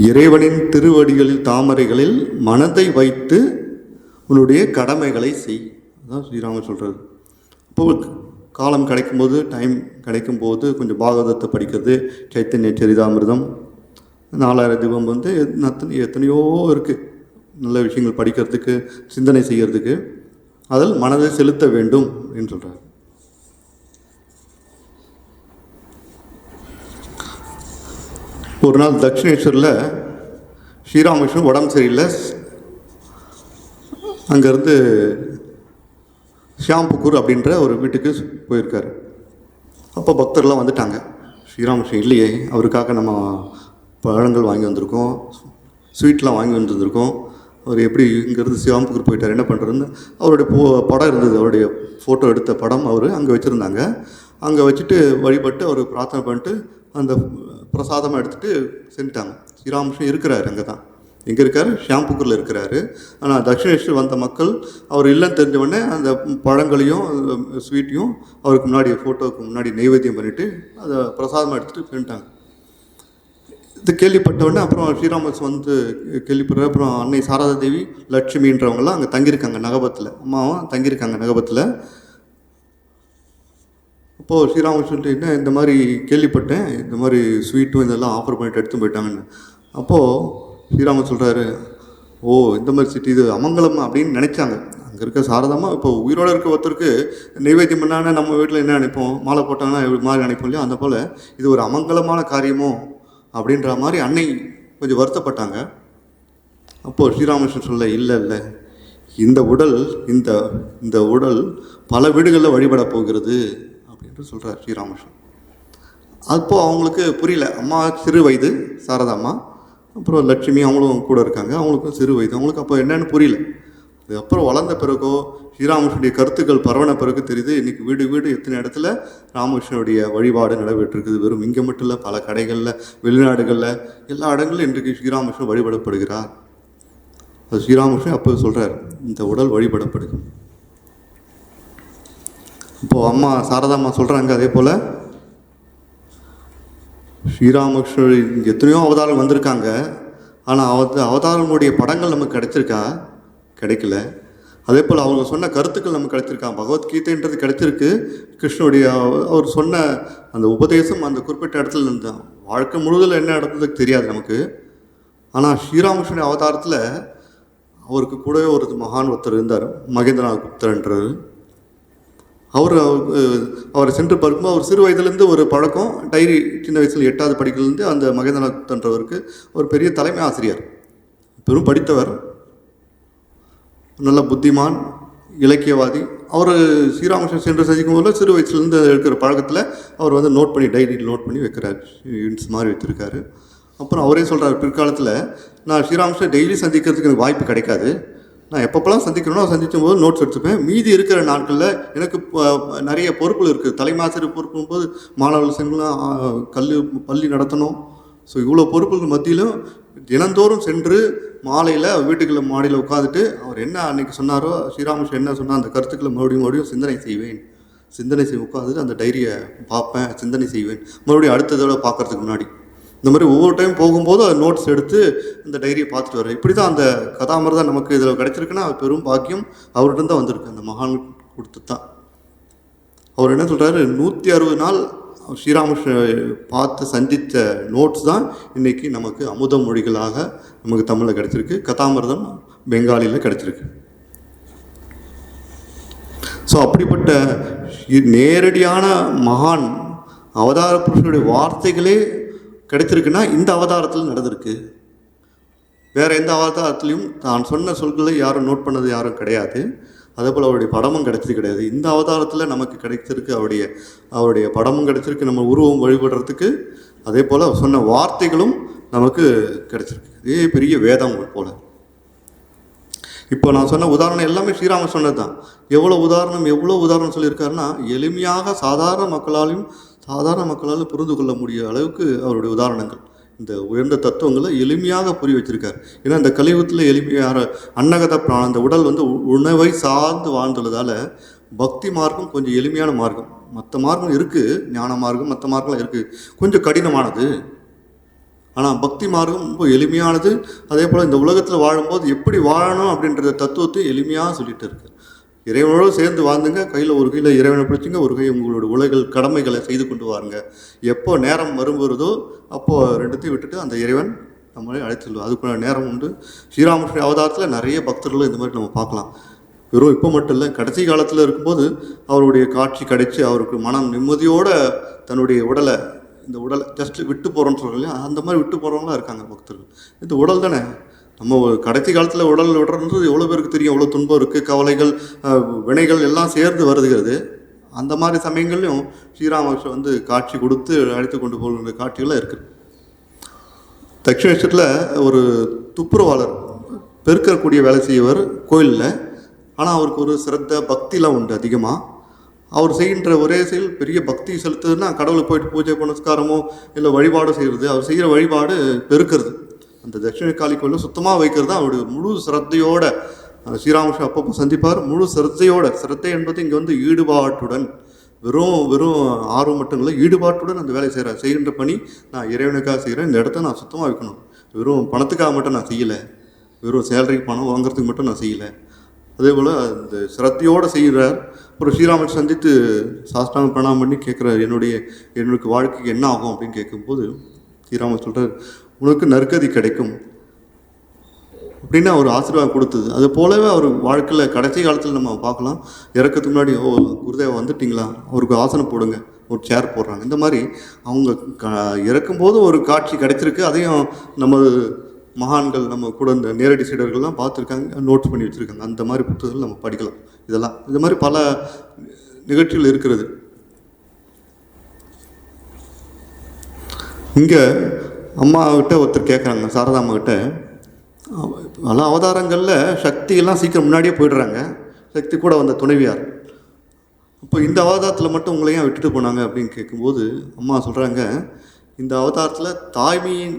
இறைவனின் திருவடிகளில் தாமரைகளில் மனதை வைத்து உன்னுடைய கடமைகளை செய், அதான் ஸ்ரீராமர் சொல்கிறார். அப்போது காலம் கிடைக்கும்போது, டைம் கிடைக்கும்போது கொஞ்சம் பாகவதத்தை படிக்கிறது, சைத்தன்ய சரிதாமிர்தம், 4000 தீபம் வந்து எத்தனையோ இருக்குது நல்ல விஷயங்கள் படிக்கிறதுக்கு, சிந்தனை செய்கிறதுக்கு. அதில் மனதை செலுத்த வேண்டும் அப்படின்னு சொல்கிறார். ஒரு நாள் தட்சிணேஸ்வரில் ஸ்ரீராமகிருஷ்ணன் உடம்பு சரியில்லை, அங்கேருந்து ஷியாம்புக்கூர் அப்படின்ற ஒரு வீட்டுக்கு போயிருக்காரு. அப்போ பக்தர்கள்லாம் வந்துட்டாங்க. ஸ்ரீராமகிருஷ்ணன் இல்லையே, அவருக்காக நம்ம பழங்கள் வாங்கி வந்திருக்கோம், ஸ்வீட்லாம் வாங்கி வந்துருக்கோம், அவர் எப்படி இங்கேருந்து ஷியாம்புக்கூர் போயிட்டார், என்ன பண்ணுறதுன்னு அவருடைய படம் இருந்தது, அவருடைய ஃபோட்டோ எடுத்த படம் அவர் அங்கே வச்சுருந்தாங்க. அங்கே வச்சுட்டு வழிபட்டு அவர் பிரார்த்தனை பண்ணிட்டு அந்த பிரசாதமாக எடுத்துகிட்டு செஞ்சுட்டாங்க. ஸ்ரீராமகிருஷ்ணன் இருக்கிறாரு, அங்கே தான் எங்கே இருக்கார், ஷியாம்புக்கூரில் இருக்கிறாரு. ஆனால் தட்சிணேஸ்வர் வந்த மக்கள் அவர் இல்லைன்னு தெரிஞ்சவுடனே அந்த பழங்களையும் ஸ்வீட்டையும் அவருக்கு முன்னாடி ஃபோட்டோவுக்கு முன்னாடி நைவேத்தியம் பண்ணிவிட்டு அதை பிரசாதமாக எடுத்துகிட்டு செஞ்சுட்டாங்க. இது கேள்விப்பட்டவுடனே அப்புறம் ஸ்ரீராமகிருஷ்ணன் வந்து கேள்விப்படுற அப்புறம் அன்னை சாரதா தேவி, லட்சுமின்றவங்களாம் அங்கே தங்கியிருக்காங்க நகபத்தில், அம்மாவும் தங்கியிருக்காங்க நகபத்தில். அப்போது ஸ்ரீராமகிருஷ்ணன் என்ன இந்த மாதிரி கேள்விப்பட்டேன், இந்த மாதிரி ஸ்வீட்டும் இதெல்லாம் ஆஃபர் பண்ணிட்டு எடுத்து போயிட்டாங்கன்னு. அப்போது ஸ்ரீராமன் சொல்கிறாரு, ஓ இந்த மாதிரி சிட்டி இது அமங்கலம் அப்படின்னு நினச்சாங்க. அங்கே இருக்க சாரதாமா இப்போ உயிரோடு இருக்க ஒருத்தருக்கு நைவேத்தியம் பண்ணாங்கன்னா நம்ம வீட்டில் என்ன நினைப்போம், மாலை போட்டாங்கன்னா மாதிரி நினைப்போம் இல்லையா, அந்த போல் இது ஒரு அமங்கலமான காரியமோ அப்படின்ற மாதிரி அன்னை கொஞ்சம் வருத்தப்பட்டாங்க. அப்போது ஸ்ரீராமகிருஷ்ணன் சொல்ல, இல்லை இல்லை, இந்த உடல் இந்த உடல் பல வீடுகளில் வழிபட போகிறது அப்படின்ட்டு சொல்கிறார் ஸ்ரீராமகிருஷ்ணன். அப்போது அவங்களுக்கு புரியல. அம்மா சிறு வயது சாரதாம்மா, அப்புறம் லட்சுமி அவங்களும் கூட இருக்காங்க, அவங்களுக்கும் சிறு வயது, அவங்களுக்கு அப்போ என்னென்னு புரியல. அது அப்புறம் வளர்ந்த பிறகோ ஸ்ரீராமகிருஷ்ணனுடைய கருத்துக்கள் பரவன பிறகு தெரியுது, இன்றைக்கி வீடு வீடு எத்தனை இடத்துல ராமகிருஷ்ணனுடைய வழிபாடு நடைபெற்றிருக்குது. வெறும் இங்கே மட்டும் இல்லை, பல கடைகளில், வெளிநாடுகளில், எல்லா இடங்களிலும் இன்றைக்கு ஸ்ரீராமகிருஷ்ணன் வழிபடப்படுகிறார். அது ஸ்ரீராமகிருஷ்ணன் அப்போ சொல்கிறார், இந்த உடல் வழிபடப்படுது. இப்போது அம்மா சாரதாம்மா சொல்கிறாங்க, அதே போல் ஸ்ரீராமகிருஷ்ணன் எத்தனையோ அவதாரம் வந்திருக்காங்க, ஆனால் அவதாரங்களுடைய படங்கள் நமக்கு கிடைச்சிருக்கா, கிடைக்கல. அதே போல் அவங்க சொன்ன கருத்துக்கள் நமக்கு கிடைச்சிருக்கா, பகவத்கீதைன்றது கிடைச்சிருக்கு, கிருஷ்ணனுடைய அவர் சொன்ன அந்த உபதேசம் அந்த குறிப்பிட்ட இடத்துல இருந்தான். வாழ்க்கை முழுவதில் என்ன நடந்ததுக்கு தெரியாது நமக்கு. ஆனால் ஸ்ரீராமகிருஷ்ணனுடைய அவதாரத்தில் அவருக்கு கூட ஒரு மகான் ஒருத்தர் இருந்தார், மகேந்திரநாத் குப்தர்ன்றார். அவரை சென்று பார்க்கும்போது அவர் சிறு வயதுலேருந்து ஒரு பழக்கம், டைரி சின்ன வயசில் 8வது படிக்கிறதுலேருந்து அந்த மகேந்திரநாத் குப்தன்றவருக்கு ஒரு பெரிய தலைமை ஆசிரியர், பெரும் படித்தவர், நல்ல புத்திமான், இலக்கியவாதி. அவர் ஸ்ரீராமகிருஷ்ணன் சென்று சந்திக்கும் போது சிறு வயசுலேருந்து இருக்கிற பழக்கத்தில் அவர் வந்து நோட் பண்ணி டைரியில் நோட் பண்ணி வைக்கிறார், இன்ஸ் மாதிரி வைத்திருக்காரு. அப்புறம் அவரே சொல்கிறார், பிற்காலத்தில் நான் ஸ்ரீராமகிருஷ்ணன் டெய்லி சந்திக்கிறதுக்கு எனக்கு வாய்ப்பு கிடைக்காது, நான் எப்பப்பெல்லாம் சந்திக்கணும்னோ சந்திக்கும் போது நோட்ஸ் எடுத்துப்பேன். மீதி இருக்கிற நாட்களில் எனக்கு நிறைய பொறுப்புகள் இருக்குது, தலைமாசிரியர் பொறுப்பும் போது மாணவர்கள் செங்கலாம் பள்ளி நடத்தணும், ஸோ இவ்வளோ பொறுப்புகள் மத்தியிலும் தினந்தோறும் சென்று மாலையில் வீட்டுக்குள்ள மாடியில் உட்காந்துட்டு அவர் என்ன அன்றைக்கி சொன்னாரோ, ஸ்ரீராமகிருஷ்ணன் என்ன சொன்னால் அந்த கருத்துக்களை மறுபடியும் சிந்தனை செய்வேன். சிந்தனை உட்காந்துட்டு அந்த டைரியை பார்ப்பேன், சிந்தனை செய்வேன். மறுபடியும் அடுத்த தடவை பார்க்குறதுக்கு முன்னாடி இந்த மாதிரி ஒவ்வொரு டைம் போகும்போது அதை நோட்ஸ் எடுத்து அந்த டைரியை பார்த்துட்டு வரேன். இப்படி தான் அந்த கதாமிரதம் நமக்கு இதில் கிடச்சிருக்குன்னா அது பெரும் பாக்கியம் அவர்கிட்ட தான் வந்திருக்கு, அந்த மகான் கொடுத்து தான். அவர் என்ன சொல்கிறாரு, 160 நாள் ஸ்ரீராமகிருஷ்ணன் பார்த்து சந்தித்த நோட்ஸ் தான் இன்றைக்கி நமக்கு அமுத மொழிகளாக நமக்கு தமிழில் கிடச்சிருக்கு. கதாமிரதம் பெங்காலியில் கிடச்சிருக்கு. ஸோ அப்படிப்பட்ட நேரடியான மகான் அவதார புருஷனுடைய வார்த்தைகளே கிடைச்சிருக்குன்னா இந்த அவதாரத்தில் நடந்திருக்கு. வேறு எந்த அவதாரத்துலேயும் தான் சொன்ன சொற்களை யாரும் நோட் பண்ணது யாரும் கிடையாது. அதே போல் அவருடைய படமும் கிடைச்சது கிடையாது. இந்த அவதாரத்தில் நமக்கு கிடைச்சிருக்கு, அவருடைய படமும் கிடைச்சிருக்கு, நம்ம உருவம் வழிபடுறதுக்கு. அதே போல் சொன்ன வார்த்தைகளும் நமக்கு கிடைச்சிருக்கு. இதே பெரிய வேதம் போல். இப்போ நான் சொன்ன உதாரணம் எல்லாமே ஸ்ரீராமன் சொன்னது தான். எவ்வளோ உதாரணம் சொல்லியிருக்காருன்னா, எளிமையாக சாதாரண மக்களாலும் புரிந்து கொள்ள முடிய அளவுக்கு அவருடைய உதாரணங்கள், இந்த உயர்ந்த தத்துவங்களை எளிமையாக புரிய வச்சிருக்காரு. ஏன்னா இந்த கலியுகத்தில் எளிமையாக அன்னகத பிராணம், அந்த உடல் உணவை சார்ந்து வாழ்ந்துள்ளதால் பக்தி மார்க்கம் கொஞ்சம் எளிமையான மார்க்கம். மற்ற மார்க்கம் இருக்குது, ஞான மார்க்கம், மற்ற மார்க்கம்லாம் இருக்குது, கொஞ்சம் கடினமானது. ஆனால் பக்தி மார்க்கம் ரொம்ப எளிமையானது. அதே போல் இந்த உலகத்தில் வாழும்போது எப்படி வாழணும் அப்படின்ற தத்துவத்தை எளிமையாக சொல்லிட்டு இருக்கு. இறைவனோடு சேர்ந்து வாழ்ந்துங்க, ஒரு கையில் இறைவனை பிடிச்சிங்க, ஒரு கை உங்களோட உலக கடமைகளை செய்து கொண்டு வாருங்க. எப்போ நேரம் வரும்போதோ அப்போது ரெண்டுத்தையும் விட்டுட்டு அந்த இறைவன் நம்மளே அழைச்சிடுவோம். அதுக்குள்ள நேரம் உண்டு. ஸ்ரீராமகிருஷ்ண அவதாரத்தில் நிறைய பக்தர்களும் இந்த மாதிரி நம்ம பார்க்கலாம். வெறும் இப்போ மட்டும் இல்லை, கடைசி காலத்தில் இருக்கும்போது அவருடைய காட்சி கிடைச்சி அவருக்கு மனம் நிம்மதியோடு தன்னுடைய இந்த உடலை ஜஸ்ட் விட்டு போகிறோன்னு சொல்கிறோம் இல்லையா, அந்த மாதிரி விட்டு போகிறவங்களாம் இருக்காங்க பக்தர்கள். இந்த உடல் தானே நம்ம கடைசி காலத்தில் உடல் விடுறது எவ்வளோ பேருக்கு தெரியும். எவ்வளோ துன்பம் இருக்குது, கவலைகள், வினைகள் எல்லாம் சேர்ந்து வருகிறது. அந்த மாதிரி சமயங்கள்லையும் ஸ்ரீராமகிருஷ்ணன் காட்சி கொடுத்து அழைத்து கொண்டு போகிற காட்சிகளாக இருக்குது. தட்சிணேஸ்வரத்தில் ஒரு துப்புரவாளர் பெருக்கக்கூடிய வேலை செய்யவர் கோயிலில். ஆனால் அவருக்கு ஒரு சிரத்த பக்திலாம் உண்டு அதிகமாக. அவர் செய்கின்ற ஒரே செயல் பெரிய பக்தி செலுத்துதுன்னா, கடவுளுக்கு போயிட்டு பூஜை புனஸ்காரமோ இல்லை வழிபாடு செய்கிறது. அவர் செய்கிற வழிபாடு பெருக்கிறது. அந்த தட்சிண காளி கோயிலில் சுத்தமாக வைக்கிறது தான் அவருடைய முழு சிரத்தையோட. ஸ்ரீராமகிருஷ்ணன் அப்பப்போ சந்திப்பார். முழு சிரத்தையோட, சிரத்தை என்பது இங்கே ஈடுபாட்டுடன், வெறும் ஆர்வம் மட்டும் இல்லை, ஈடுபாட்டுடன் அந்த வேலை செய்கின்ற பணி நான் இறைவனுக்காக செய்கிறேன். இந்த இடத்த நான் சுத்தமாக வைக்கணும். வெறும் பணத்துக்காக மட்டும் நான் செய்யலை, வெறும் சேலரி பணம் வாங்குறதுக்கு மட்டும் நான் செய்யலை. அதே போல் அந்த சிரத்தையோடு செய்கிறார். அப்புறம் ஸ்ரீராமன் சந்தித்து சாஸ்தாங்க பிரணாமம் பண்ணி கேட்குறார், என்னுடைய வாழ்க்கைக்கு என்ன ஆகும் அப்படின்னு கேட்கும்போது ஸ்ரீராமன் சொல்கிறார், உனக்கு நற்கதி கிடைக்கும் அப்படின்னு அவர் ஆசீர்வாதம் கொடுத்தது. அது போலவே அவர் வாழ்க்கையில் கடைசி காலத்தில் நம்ம பார்க்கலாம். இறக்கிறதுக்கு முன்னாடி, குருதேவா வந்துட்டிங்களா, அவருக்கு ஆசனம் போடுங்க, ஒரு சேர் போடுறாங்க. இந்த மாதிரி அவங்க இறக்கும்போது ஒரு காட்சி கிடைச்சிருக்கு. அதையும் நம்ம மகான்கள் நம்ம கூட இந்த நேரடி சீடர்கள்லாம் பார்த்துருக்காங்க, நோட்ஸ் பண்ணி வச்சுருக்காங்க. அந்த மாதிரி புத்தகங்கள் நம்ம படிக்கலாம். இது மாதிரி பல நிகழ்ச்சிகள் இருக்கிறது. இங்கே அம்மாக்கிட்ட ஒருத்தர் கேட்குறாங்க, சாரதா அம்மாக்கிட்ட, பல அவதாரங்களில் சக்தியெல்லாம் சீக்கிரம் முன்னாடியே போயிடுறாங்க, சக்தி கூட வந்த துணைவியார், இப்போ இந்த அவதாரத்தில் மட்டும் உங்களையும் விட்டுட்டு போனாங்க அப்படின்னு கேட்கும்போது அம்மா சொல்கிறாங்க, இந்த அவதாரத்தில் தாய்மையின்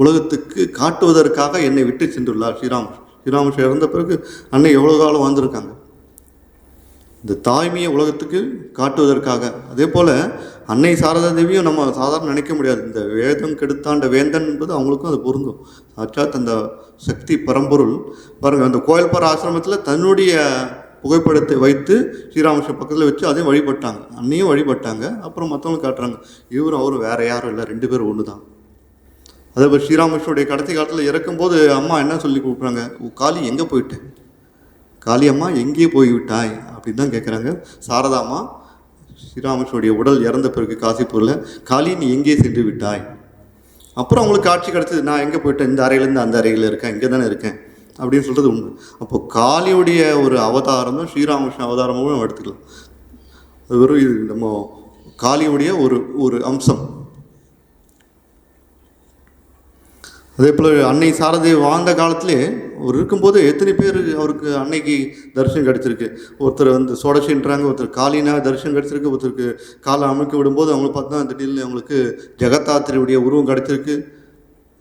உலகத்துக்கு காட்டுவதற்காக என்னை விட்டு சென்றுள்ளார் ஸ்ரீராமகிருஷ்ணன் இறந்த பிறகு அன்னை எவ்வளோ காலம் வாழ்ந்துருக்காங்க, இந்த தாய்மையை உலகத்துக்கு காட்டுவதற்காக. அதே போல் அன்னை சாரதா தேவியும் நம்ம சாதாரண நினைக்க முடியாது. இந்த வேதம் கெடுத்தாண்ட வேந்தன் என்பது அவங்களுக்கும் அது பொருந்தும். சாட்சாத் அந்த சக்தி பரம்பொருள் பாருங்கள், அந்த கோயில்பாறை ஆசிரமத்தில் தன்னுடைய புகைப்படத்தை வைத்து ஸ்ரீராமகிருஷ்ணன் பக்கத்தில் வச்சு அதையும் வழிபட்டாங்க, அன்னையும் வழிபட்டாங்க. அப்புறம் மற்றவங்க காட்டுறாங்க, இவரும் அவரும் வேறு யாரும் இல்லை, 2 பேரும் ஒன்று தான். அதே போல் ஸ்ரீராமகிருஷ்ணனுடைய கடைசி காலத்தில் இறக்கும்போது அம்மா என்ன சொல்லி கூப்பிட்றாங்க, காளி எங்கே போயிட்டேன், காளி அம்மா எங்கே போய்விட்டாய் அப்படின்னு தான் கேட்குறாங்க. சாரதாம்மா ஸ்ரீராமகிருஷ்ணனுடைய உடல் இறந்த பிறகு காசிப்பூரில், காளி நீ எங்கே சென்று விட்டாய். அப்புறம் அவங்களுக்கு காட்சி கிடச்சிது, நான் எங்கே போயிட்டேன், இந்த அறையிலேருந்து அந்த அறையில் இருக்கேன், இங்கே தானே இருக்கேன் அப்படின்னு சொல்கிறது உண்மை. அப்போ காளியுடைய ஒரு அவதாரம் தான் ஸ்ரீராமகிருஷ்ண அவதாரமும் நம்ம எடுத்துக்கலாம். அது வெறும் இது நம்ம காளியுடைய ஒரு அம்சம். அதே போல் அன்னை சாரதை வாழ்ந்த காலத்திலே அவர் இருக்கும்போது எத்தனை பேர் அவருக்கு அன்னைக்கு தரிசனம் கிடச்சிருக்கு. ஒருத்தர் வந்து சோடசின்றாங்க, ஒருத்தர் காலினா தரிசனம் கிடச்சிருக்கு, ஒருத்தருக்கு காலை அமைக்க விடும்போது அவங்களுக்கு பார்த்தா திடீர்னு அவங்களுக்கு ஜெகத்தாத்திரியுடைய உருவம் கிடச்சிருக்கு.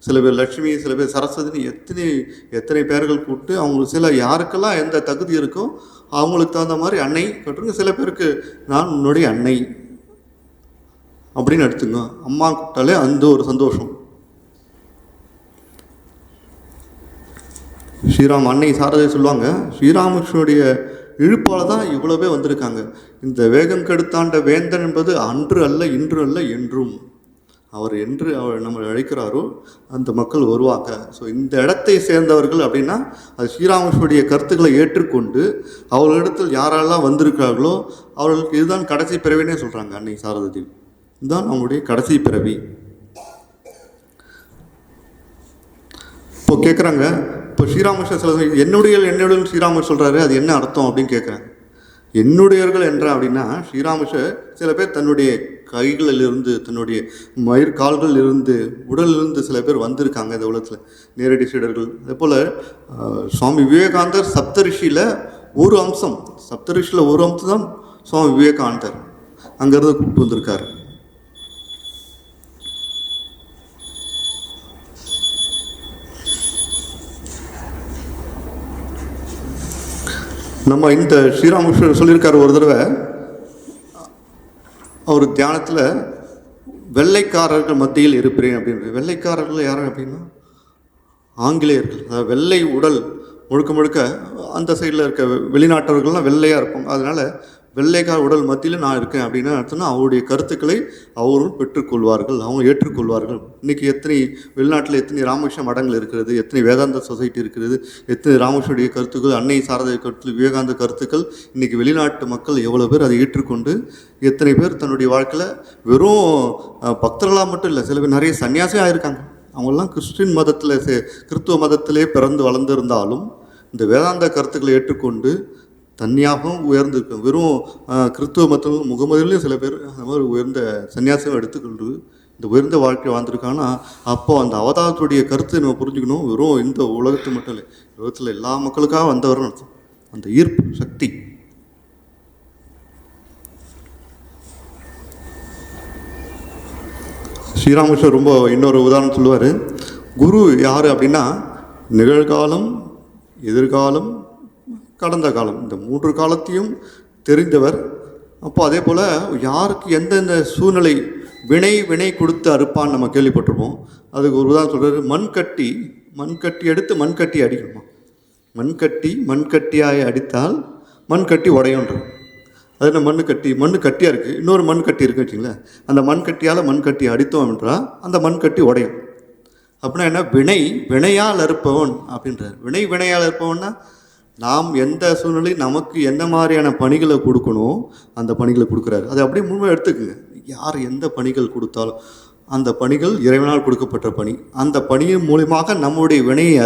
சில பேர் லட்சுமி, சில பேர் சரஸ்வதினு எத்தனை பேர்கள் கூப்பிட்டு அவங்களுக்கு சில யாருக்கெல்லாம் எந்த தகுதி இருக்கோ அவங்களுக்கு தகுந்த மாதிரி அன்னை கட்டுருங்க. சில பேருக்கு நான் உன்னுடைய அன்னை அப்படின்னு எடுத்துங்க. அம்மா கூப்பிட்டாலே அந்த ஒரு சந்தோஷம். ஸ்ரீராம் அன்னை சாரதை சொல்லுவாங்க, ஸ்ரீராமகிருஷ்ணனுடைய இழுப்பால் தான் இவ்வளவே வந்திருக்காங்க. இந்த வேகம் கெடுத்தாண்ட வேந்தன் என்பது அன்று அல்ல, இன்று அல்ல, என்றும். அவர் என்று அவர் நம்ம அழைக்கிறாரோ அந்த மக்கள் வருவாங்க. ஸோ இந்த இடத்தை சேர்ந்தவர்கள் அப்படின்னா அது ஸ்ரீராமகிருஷ்ணனுடைய கருத்துக்களை ஏற்றுக்கொண்டு அவர்களிடத்தில் யாரெல்லாம் வந்திருக்கிறார்களோ அவர்களுக்கு இதுதான் கடைசி பிறவினே சொல்கிறாங்க அன்னை சாரதை தேவி. இதுதான் அவங்களுடைய கடைசி பிறவி. இப்போ கேட்குறாங்க, இப்போ ஸ்ரீராமகிருஷ்ணன் சில என்னுடைய ஸ்ரீராமர் சொல்கிறாரு, அது என்ன அர்த்தம் அப்படின்னு கேட்குறாங்க. என்னுடையவர்கள் என்ற அப்படின்னா ஸ்ரீராமகிருஷ்ணர் சில பேர் தன்னுடைய கைகளிலிருந்து, தன்னுடைய கால்களில் இருந்து, உடலிலிருந்து சில பேர் வந்திருக்காங்க இந்த உலகத்தில், நேரடி சீடர்கள். அதே போல் சுவாமி விவேகானந்தர் சப்தரிஷியில் ஒரு அம்சம் தான் சுவாமி விவேகானந்தர் அங்கேருந்து கூப்பிட்டு வந்திருக்காரு. நம்ம இந்த ஸ்ரீராமகிருஷ்ணர் சொல்லியிருக்காரு ஒரு தடவை, அவர் தியானத்தில் வெள்ளைக்காரர்கள் மத்தியில் இருப்பேன் அப்படின்னு. வெள்ளைக்காரர்கள் யாரும் அப்படின்னா ஆங்கிலேயர்கள். அதாவது வெள்ளை உடல் முழுக்க அந்த சைடில் இருக்க வெளிநாட்டவர்கள்லாம் வெள்ளையாக இருப்பாங்க. அதனால் வெள்ளைக்கார உடல் மத்தியில் நான் இருக்கேன் அப்படின்னு அர்த்தம்னா அவருடைய கருத்துக்களை அவரும் பெற்றுக்கொள்வார்கள், அவங்க ஏற்றுக்கொள்வார்கள். இன்றைக்கி வெளிநாட்டில் எத்தனை ராமகிருஷ்ண மடங்கள் இருக்கிறது, எத்தனை வேதாந்த சொசைட்டி இருக்கிறது, எத்தனை ராமகிருஷ்ணனுடைய கருத்துக்கள், அன்னை சாரதை கருத்து, விவேகானந்த கருத்துக்கள் இன்றைக்கி வெளிநாட்டு மக்கள் எவ்வளோ பேர் அதை ஏற்றுக்கொண்டு எத்தனை பேர் தன்னுடைய வாழ்க்கையில் வெறும் பக்தர்களாக மட்டும் இல்லை, சில பேர் நிறைய சன்னியாசியாக ஆயிருக்காங்க. அவங்கெல்லாம் கிறிஸ்துவ மதத்திலே பிறந்து வளர்ந்திருந்தாலும் இந்த வேதாந்த கருத்துக்களை ஏற்றுக்கொண்டு தனியாகவும் உயர்ந்திருக்கும். வெறும் கிறிஸ்துவ மதம் முகமதுலேயும் சில பேர் அந்த மாதிரி உயர்ந்த சன்னியாசம் எடுத்துக்கொண்டு இந்த உயர்ந்த வாழ்க்கை வாழ்ந்திருக்காங்கன்னா அப்போது அந்த அவதாரத்துடைய கருத்தை நம்ம புரிஞ்சுக்கணும். வெறும் இந்த உலகத்து மட்டும் இல்லை, உலகத்தில் எல்லா மக்களுக்காக வந்தவர்னு அர்த்தம். அந்த ஈர்ப்பு சக்தி. ஸ்ரீராமகிருஷ்ணர் ரொம்ப இன்னொரு உதாரணம் சொல்லுவார். குரு யார் அப்படின்னா நிகழ்காலம், எதிர்காலம், கடந்த காலம், இந்த 3 காலத்தையும் தெரிந்தவர். அப்போ அதே போல் யாருக்கு எந்தெந்த சூழ்நிலை வினை கொடுத்து அறுப்பான்னு நம்ம கேள்விப்பட்டிருப்போம். அதுக்கு ஒரு உதாரணம் சொல்கிறார். மண்கட்டி எடுத்து மண்கட்டி அடிக்கணுமா. மண்கட்டியாக அடித்தால் மண்கட்டி உடையுன்ற. அது என்ன மண்ணு கட்டியாக இருக்குது, இன்னொரு மண்கட்டி இருக்குன்னு வச்சுங்களேன். அந்த மண்கட்டியால் மண்கட்டி அடித்தோம் என்றால் அந்த மண்கட்டி உடையும். அப்படின்னா என்ன, வினையால் அறுப்பவன் அப்படின்றார். வினையால் அறுப்பவன்னா நாம் எந்த சூழ்நிலை நமக்கு என்ன மாதிரியான பணிகளை கொடுக்கணும் அந்த பணிகளை கொடுக்குறாரு. அதை அப்படியே முழுமையாக எடுத்துக்குங்க. யார் எந்த பணிகள் கொடுத்தாலும் அந்த பணிகள் இறைவனால் கொடுக்கப்பட்ட பணி. அந்த பணியின் மூலியமாக நம்முடைய வினையை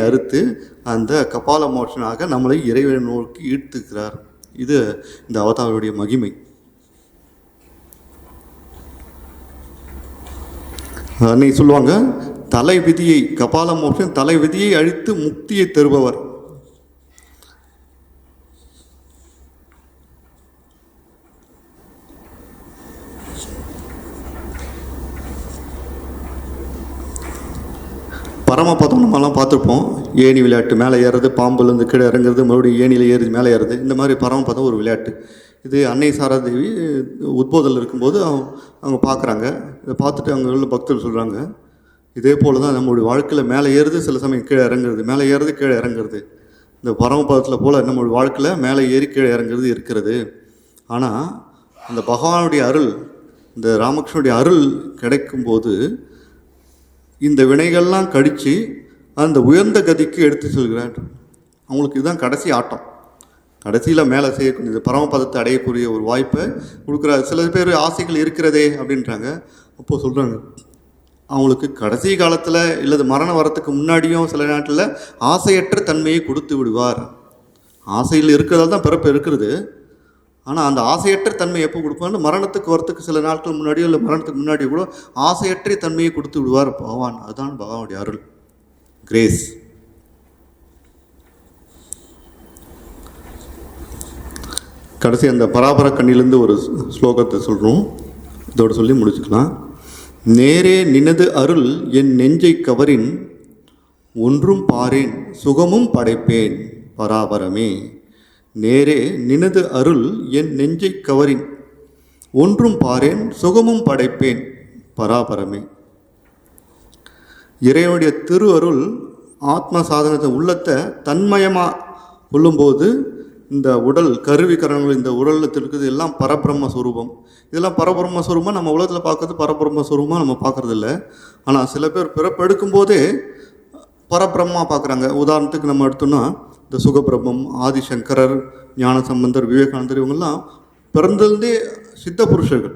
அறுத்து அந்த கபால மோட்சனாக நம்மளை இறைவனை நோக்கி ஈர்த்துக்கிறார். இது இந்த அவதாருடைய மகிமை. அன்னை சொல்லுவாங்க, தலை விதியை, கபால மோட்சம் தலை விதியை அழித்து முக்தியை தருபவர். பரமபதம் நம்மலாம் பார்த்துருப்போம். ஏணி விளையாட்டு, மேலே ஏறுறது, பாம்புலேருந்து கீழே இறங்குறது, மறுபடியும் ஏணியில் ஏறி மேலே ஏறுறது, இந்த மாதிரி பரமபதம் ஒரு விளையாட்டு. இது அன்னை சாரதேவி உத்போதல் இருக்கும்போது அவங்க பார்க்குறாங்க. இதை பார்த்துட்டு அங்கே உள்ள பக்தர்கள் சொல்கிறாங்க, இதே போல் தான் நம்மளுடைய வாழ்க்கையில் மேலே ஏறுது, சில சமயம் கீழே இறங்குறது, மேலே ஏறுது கீழே இறங்குறது. இந்த பரமபதத்தில் போல் நம்மளுடைய வாழ்க்கையில் மேலே ஏறி கீழே இறங்குறது இருக்கிறது. ஆனால் அந்த பகவானுடைய அருள், இந்த ராமகிருஷ்ணனுடைய அருள் கிடைக்கும்போது இந்த வினைகள்லாம் கடித்து அந்த உயர்ந்த கதிக்கு எடுத்து செல்கிறார். அவங்களுக்கு இதுதான் கடைசி ஆட்டம். கடைசியில் மேலே செய்யக்கூடிய பரமபதத்தை அடையக்கூடிய ஒரு வாய்ப்பை கொடுக்குறாரு. சில பேர் ஆசைகள் இருக்கிறதே அப்படின்றாங்க. அப்போது சொல்கிறாங்க, அவங்களுக்கு கடைசி காலத்தில் இல்லது மரணம் வரத்துக்கு முன்னாடியும் சில நாட்டில் ஆசையற்ற தன்மையை கொடுத்து விடுவார். ஆசையில் இருக்கிறதால தான் பிறப்பு இருக்கிறது. ஆனால் அந்த ஆசையற்ற தன்மை எப்போ கொடுப்பான்னு மரணத்துக்கு வரத்துக்கு சில நாட்கள் முன்னாடியோ இல்லை மரணத்துக்கு முன்னாடி கூட ஆசையற்ற தன்மையை கொடுத்து விடுவார் பகவான். அதுதான் பகவானுடைய அருள், கிரேஸ். கடைசி அந்த பராபர கண்ணிலிருந்து ஒரு ஸ்லோகத்தை சொல்கிறோம், இதோடு சொல்லி முடிச்சுக்கலாம். நேரே நினது அருள் என் நெஞ்சை கவரின், ஒன்றும் பாரேன் சுகமும் படைப்பேன் பராபரமே. நேரே நினது அருள் என் நெஞ்சை கவரின், ஒன்றும் பாரேன் சுகமும் படைப்பேன் பராபரமே. இறைவனுடைய திரு அருள் ஆத்ம சாதனத்தை உள்ளத்தை தன்மயமாக கொள்ளும்போது இந்த உடல் கருவி கரணங்கள் இந்த உடலில் இருக்குது எல்லாம் பரபிரம்ம ஸ்வரூபம். இதெல்லாம் பரபிரம்ம ஸ்வரூபமாக நம்ம உலகத்தில் பார்க்கறது பரபிரம்ம ஸ்வரூபமாக நம்ம பார்க்கறது இல்லை. ஆனால் சில பேர் பிறப்பெடுக்கும் போதே பரபிரம்மா பார்க்குறாங்க. உதாரணத்துக்கு நம்ம எடுத்தோம்னா இந்த சுகபிரம்மம், ஆதிசங்கரர், ஞானசம்பந்தர், விவேகானந்தர், இவங்கெல்லாம் பிறந்திருந்தே சித்த புருஷர்கள்.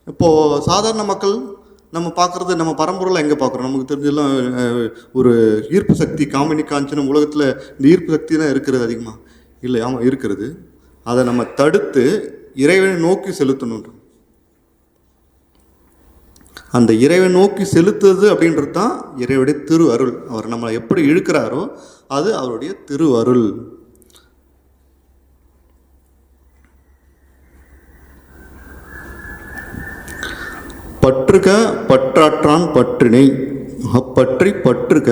இப்போது சாதாரண மக்கள் நம்ம பார்க்குறது நம்ம பரம்பொருளை எங்கே பார்க்குறோம்? நமக்கு தெரிஞ்செல்லாம் ஒரு ஈர்ப்பு சக்தி, காமினி காஞ்சனம், உலகத்தில் இந்த ஈர்ப்பு சக்தி தான் இருக்கிறது அதிகமாக இல்லை? ஆமாம் இருக்கிறது. அதை நம்ம தடுத்து இறைவனை நோக்கி செலுத்தணும். அந்த இறைவனை நோக்கி செலுத்துறது அப்படின்றது தான் இறைவனுடைய திரு அருள். அவர் நம்மளை எப்படி இழுக்கிறாரோ அது அவருடைய திரு அருள். பற்றுக பற்றாற்றான் பற்றினை, அப்பற்றி பற்றுக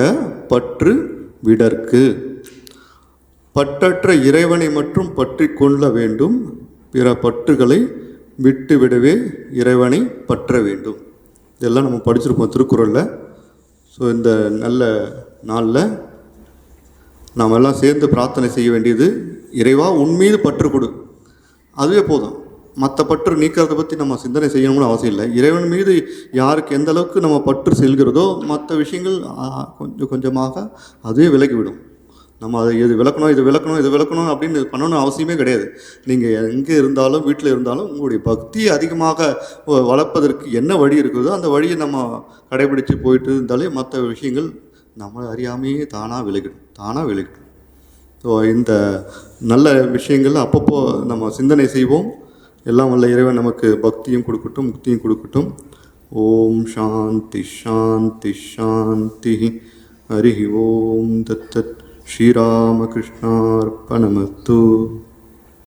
பற்று விடற்கு. பற்றற்ற இறைவனை மட்டும் பற்றி கொள்ள வேண்டும், பிற பற்றுகளை விட்டுவிடவே இறைவனை பற்ற வேண்டும். இதெல்லாம் நம்ம படிச்சிருப்போம் திருக்குறளில். ஸோ இந்த நல்ல நாளில் நாம் எல்லாம் சேர்ந்து பிரார்த்தனை செய்ய வேண்டியது, இறைவா உன் மீது பற்று கொடு, அதுவே போதும். மற்ற பற்று நீக்கிறத பற்றி நம்ம சிந்தனை செய்யணும்னு அவசியம் இல்லை. இறைவன் மீது யாருக்கு எந்த அளவுக்கு நம்ம பற்று செல்கிறதோ மற்ற விஷயங்கள் கொஞ்சம் கொஞ்சமாக அதுவே விலகிவிடும். நம்ம அதை இது விளக்கணும் இது விளக்கணும் இது விளக்கணும் அப்படின்னு பண்ணணும்னு அவசியமே கிடையாது. நீங்கள் எங்கே இருந்தாலும் வீட்டில் இருந்தாலும் உங்களுடைய பக்தியை அதிகமாக வளர்ப்பதற்கு என்ன வழி இருக்குதோ அந்த வழியை நம்ம கடைபிடித்து போயிட்டு இருந்தாலே மற்ற விஷயங்கள் நம்ம அறியாமையே தானாக விலகிடும். ஸோ இந்த நல்ல விஷயங்கள் அப்பப்போ நம்ம சிந்தனை செய்வோம். எல்லாம் வல்ல இறைவன் நமக்கு பக்தியும் கொடுக்கட்டும், முக்தியும் கொடுக்கட்டும். ஓம் சாந்தி சாந்தி சாந்தி. ஹரி ஓம் தத்தத். ஸ்ரீராமகிருஷ்ணார்ப்பணமஸ்து.